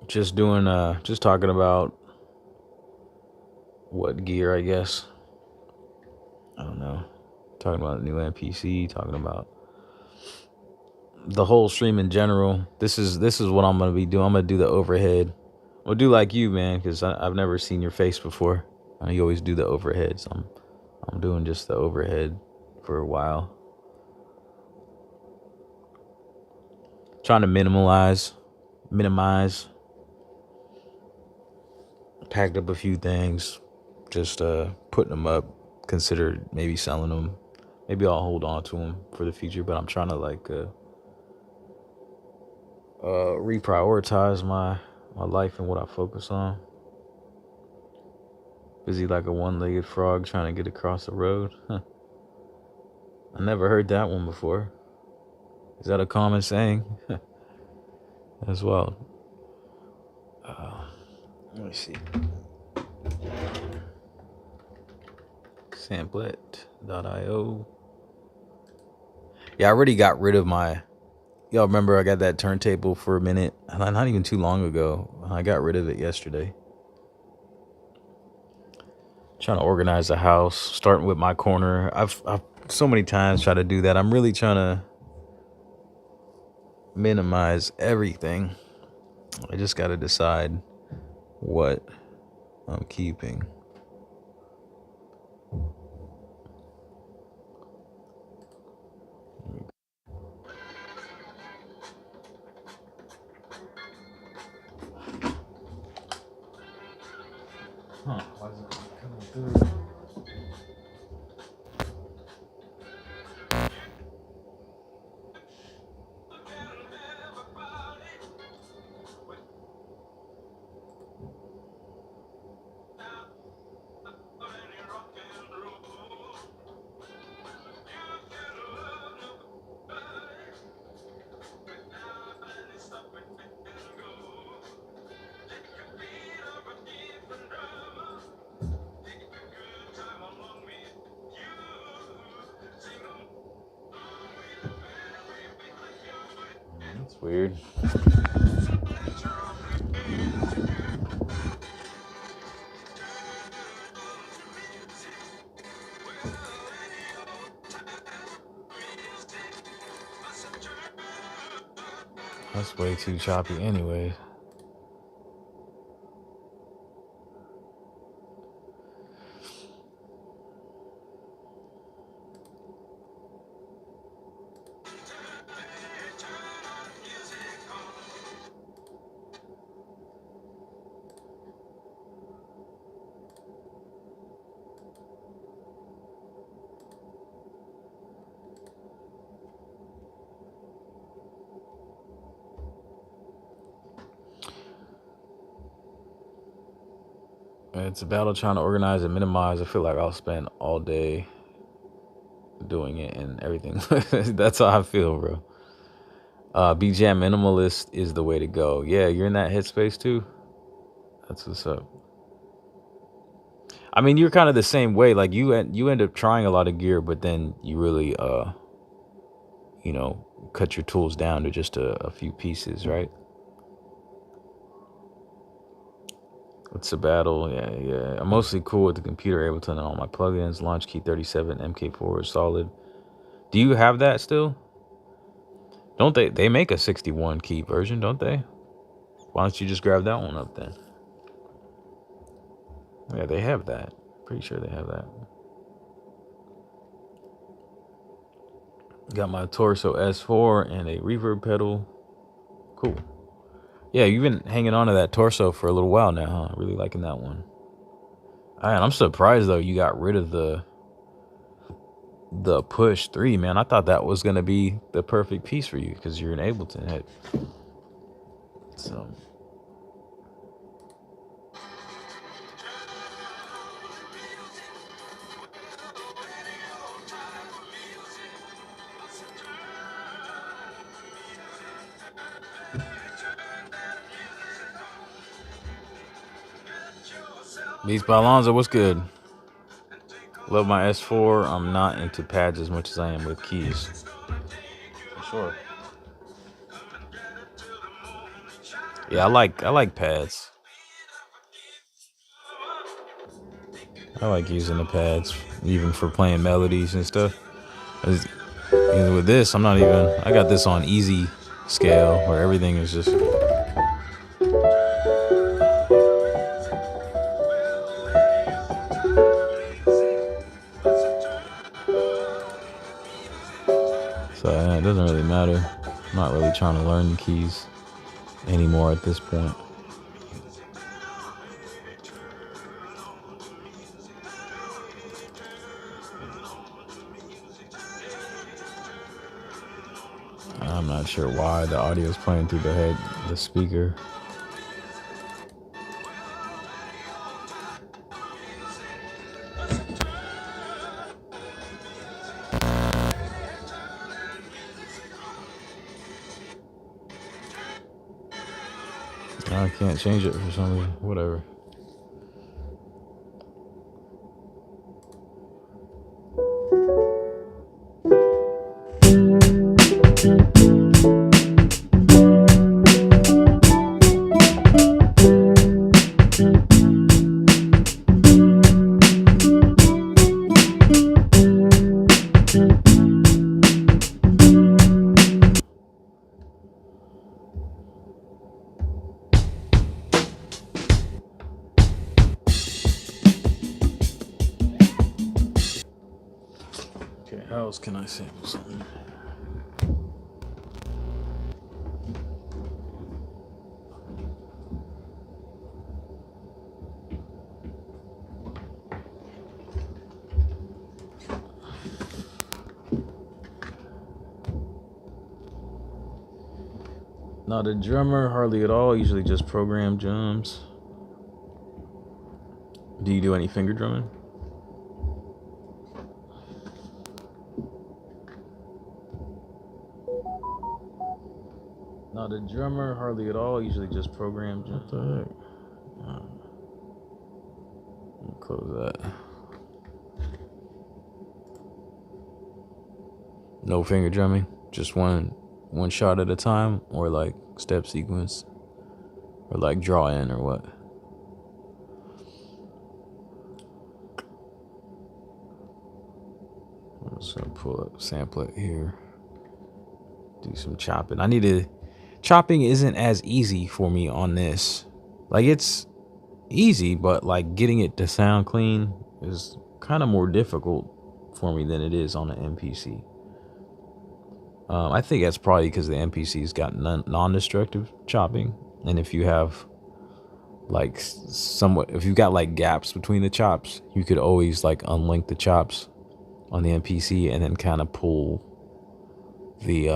Just doing just talking about what gear, I guess. I don't know. Talking about the new MPC, talking about the whole stream in general. This is what I'm gonna be doing. I'm gonna do the overhead. I'll do like you, man, because I've never seen your face before. You always do the overhead, so I'm doing just the overhead for a while. Trying to minimize. Packed up a few things, just putting them up. Considered maybe selling them. Maybe I'll hold on to them for the future, but I'm trying to like reprioritize my life and what I focus on. Busy like a one-legged frog trying to get across the road. Huh. I never heard that one before. Is that a common saying? As well. Let me see. Samplet.io. Yeah, I already got rid of my... Y'all remember I got that turntable for a minute? Not even too long ago. I got rid of it yesterday. Trying to organize the house, starting with my corner. I've so many times tried to do that. I'm really trying to minimize everything. I just got to decide what I'm keeping. Huh, why is it coming through? That's weird. That's way too choppy anyway. It's a battle trying to organize and minimize. I feel like I'll spend all day doing it and everything. That's how I feel, bro. BJam minimalist is the way to go. Yeah, you're in that headspace too. That's what's up. I mean, you're kind of the same way. Like you end up trying a lot of gear, but then you really cut your tools down to just a few pieces, right? What's the battle? Yeah. I'm mostly cool with the computer, Ableton, and all my plugins. Launch Key 37, MK4 is solid. Do you have that still? Don't they? They make a 61 key version, don't they? Why don't you just grab that one up then? Yeah, they have that. Pretty sure they have that. Got my Torso S4 and a reverb pedal. Cool. Yeah, you've been hanging on to that Torso for a little while now, huh? Really liking that one. Man, I'm surprised though you got rid of the Push 3, man. I thought that was gonna be the perfect piece for you because you're in Ableton. So Beats by Alonzo, what's good? Love my S4. I'm not into pads as much as I am with keys. For sure. Yeah, I like pads. I like using the pads, even for playing melodies and stuff. Even with this, I'm not even. I got this on easy scale where everything is just. So yeah, it doesn't really matter. I'm not really trying to learn the keys anymore at this point. I'm not sure why the audio is playing through the speaker. I can't change it for some reason. Whatever. Okay, how else can I sample something? Not a drummer, hardly at all. Usually just program drums. Do you do any finger drumming? Not a drummer, hardly at all. Usually just program drums. What the heck? Close that. No finger drumming, just one shot at a time, or like step sequence, or like draw in, or what? I'm just gonna pull up, sample it here, do some chopping. Chopping isn't as easy for me on this. Like, it's easy, but like getting it to sound clean is kind of more difficult for me than it is on the MPC. I think that's probably because the MPC's got non-destructive chopping, and if you have like if you've got like gaps between the chops, you could always like unlink the chops on the MPC and then kind of pull the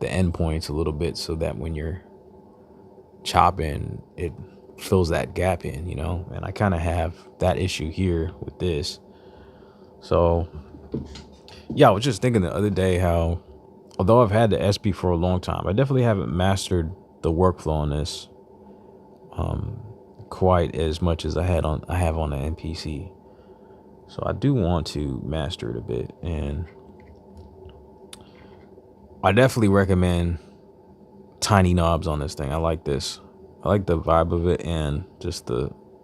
endpoints a little bit so that when you're chopping, it fills that gap in, you know. And I kind of have that issue here with this. So yeah, I was just thinking the other day how, although I've had the SP for a long time, I definitely haven't mastered the workflow on this quite as much as I have on the MPC. So I do want to master it a bit, and I definitely recommend tiny knobs on this thing. I like this. I like the vibe of it, and just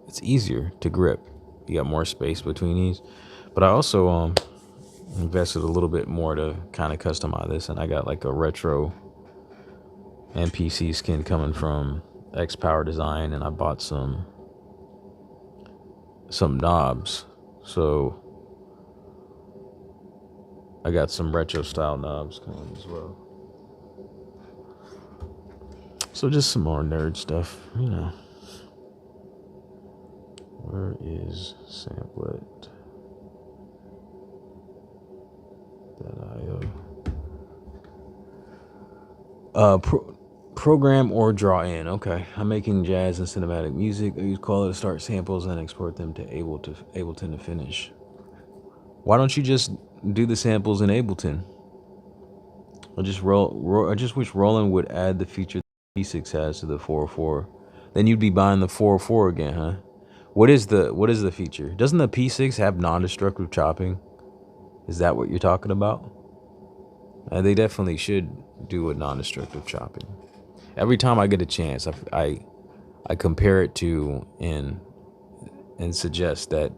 it's easier to grip. You got more space between these. But I also invested a little bit more to kind of customize this, and I got like a retro MPC skin coming from X Power Design, and I bought some knobs. So I got some retro style knobs coming as well. So just some more nerd stuff, you know. Where is Samplet? Program or draw in. Okay, I'm making jazz and cinematic music. I use Quality to start samples and export them to Ableton to finish. Why don't you just do the samples in Ableton? I just wish Roland would add the feature the P6 has to the 404. Then you'd be buying the 404 again, huh? What is the feature? Doesn't the P6 have non-destructive chopping? Is that what you're talking about? They definitely should do a non-destructive chopping. Every time I get a chance, I compare it to and suggest that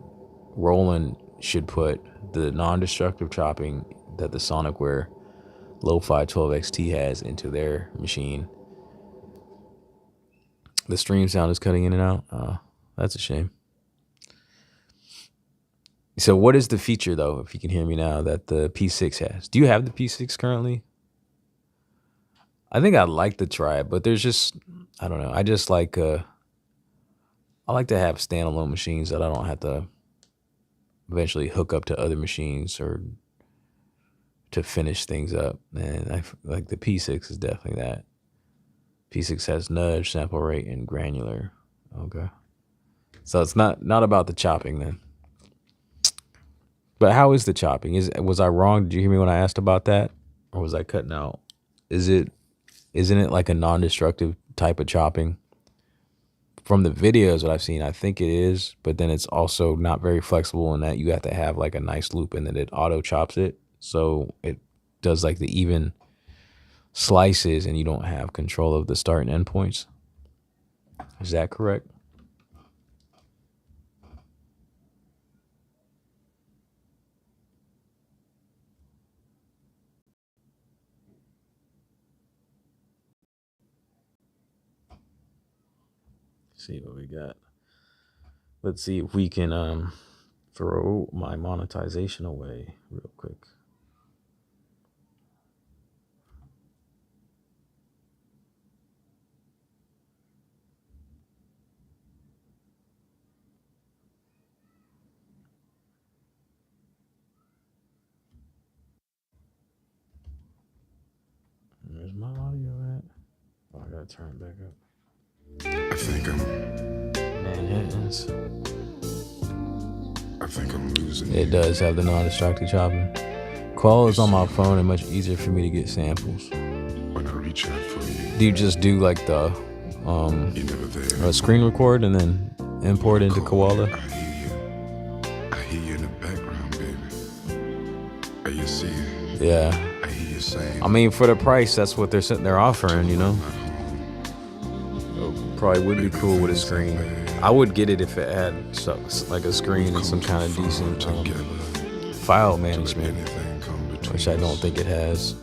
Roland should put the non-destructive chopping that the Sonicware Lo-Fi 12XT has into their machine. The stream sound is cutting in and out. That's a shame. So what is the feature, though, if you can hear me now, that the P6 has? Do you have the P6 currently? I think I'd like to try it, but there's just, I don't know. I just like, I like to have standalone machines that I don't have to eventually hook up to other machines or to finish things up. And I like the P6 is definitely that. P6 has nudge, sample rate, and granular. Okay. So it's not about the chopping then. But how is the chopping? Was I wrong? Did you hear me when I asked about that? Or was I cutting out? Isn't it like a non-destructive type of chopping? From the videos that I've seen, I think it is, but then it's also not very flexible in that you have to have like a nice loop and then it auto chops it. So it does like the even slices and you don't have control of the start and end points. Is that correct? See what we got. Let's see if we can throw my monetization away real quick. Where's my audio at? Oh, I gotta turn it back up. I think I'm losing. It does have the non-destructive chopping. Call is on my phone and much easier for me to get samples. When I reach out for you, do you just do like the screen record and then import into Koala? I hear you in the background, baby. You see it? Yeah. I hear you saying. I mean, for the price, that's what they're offering, you know. Probably would be cool with a screen. I would get it if it had like a screen and some kind of decent file management, which I don't think it has.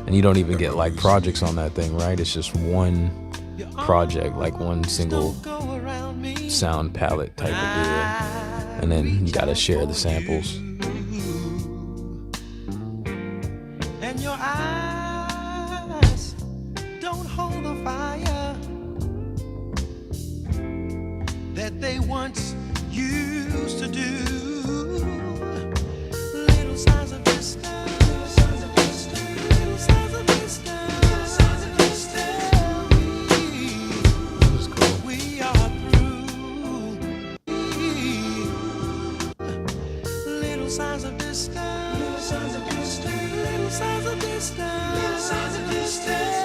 And you don't even get like projects on that thing, right? It's just one project, like one single sound palette type of deal. And then you gotta share the samples. And your eyes don't hold the fire that they once used to do. Little signs of distance, little signs of distance, little signs of distance, little signs of distance. This is cool. We are through. Little signs of distance, little signs of distance, little signs of distance, little signs of distance.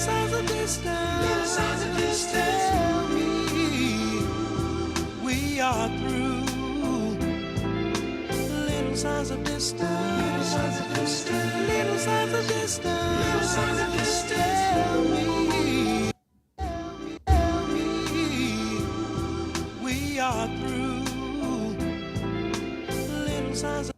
Signs of distance, little signs of distance. We are through. Little signs of distance, little signs of distance, little signs of distance, little signs of distance. We are through. Little signs of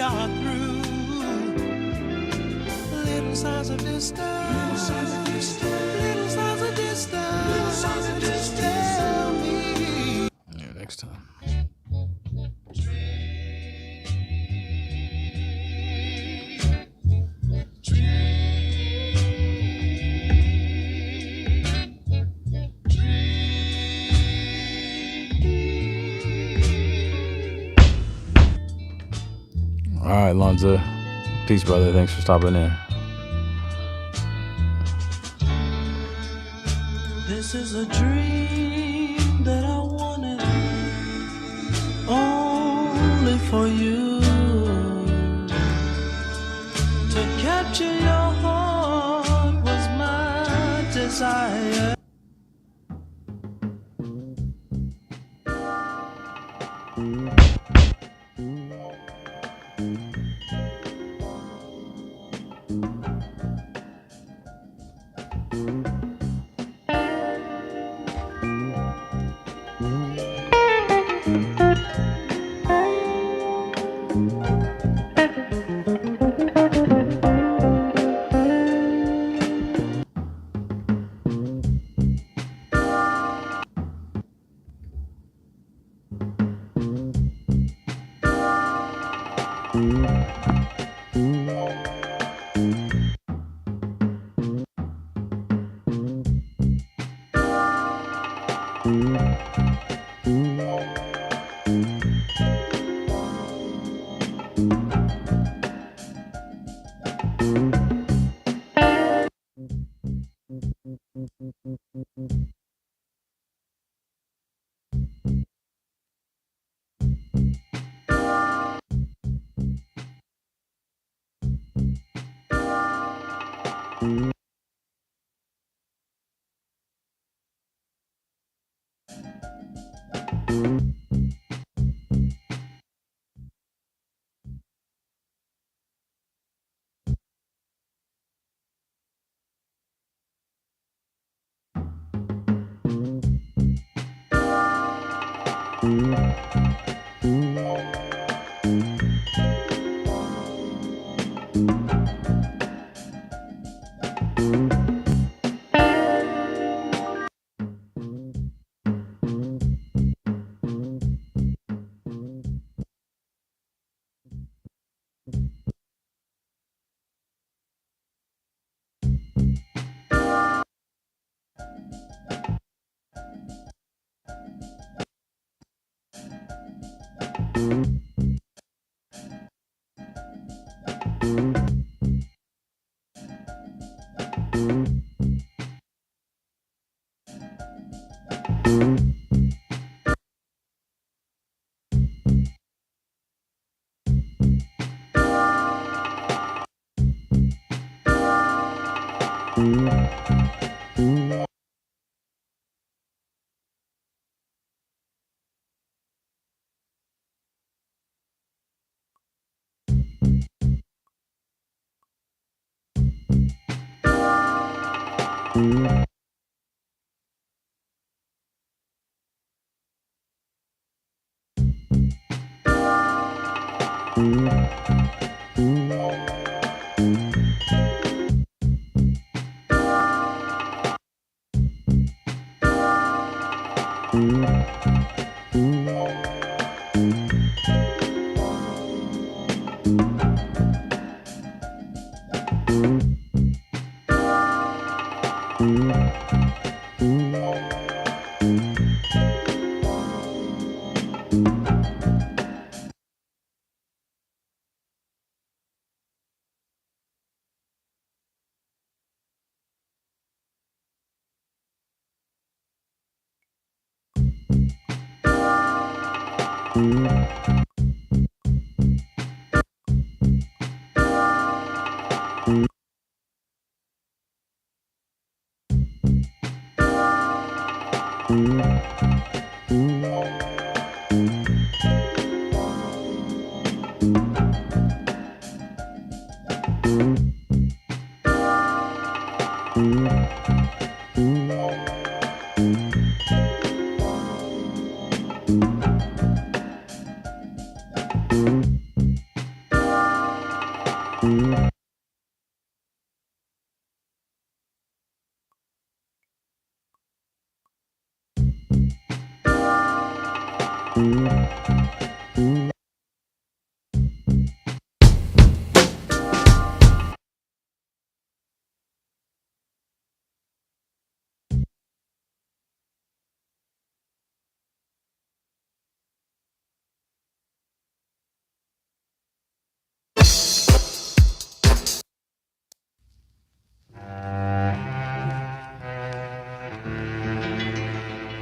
are through. Little signs of distance, little signs of distance, little signs of distance, little signs of distance. Tell me. Yeah, next time. All right, Lonzo. Peace, brother. Thanks for stopping in. This is a dream that I wanted only for you, to capture your heart was my desire.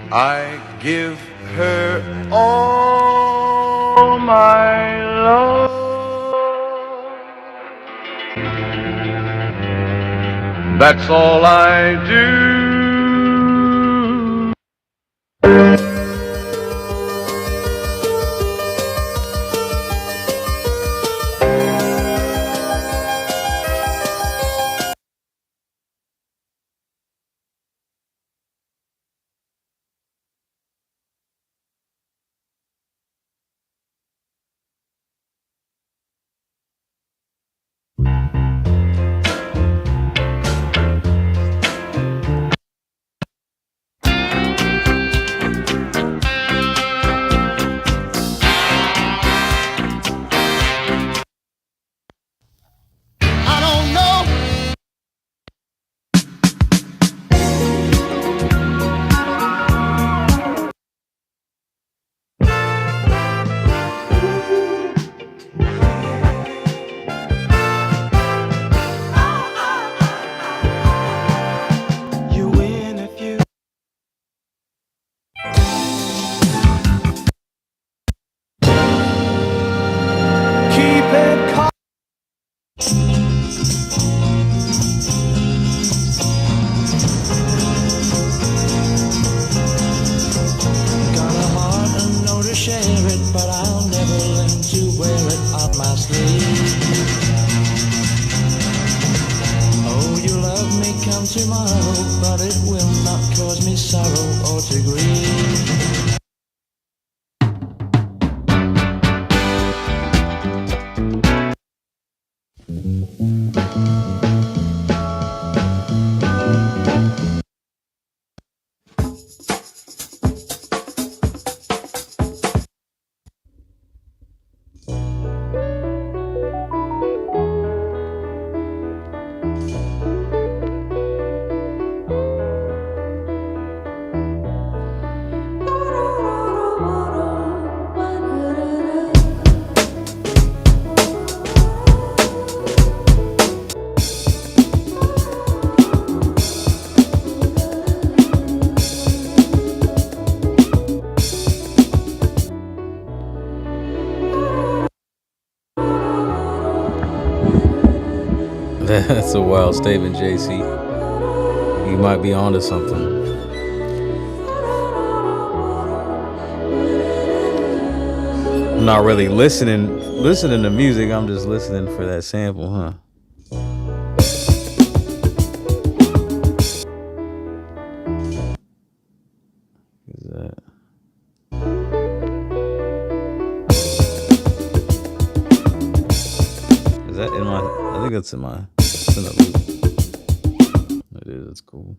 I give her all my love. That's all I do. I don't know. You win if you keep it calm. Got a heart and know to share it, but I'll never learn to wear it on my sleeve. Oh, you love me come tomorrow, but it will not cause me sorrow or to grieve. That's a wild statement, JC. You might be onto something. I'm not really listening to music. I'm just listening for that sample, huh? Is that in my? I think it's in my. It's in the loop. It is. It's cool.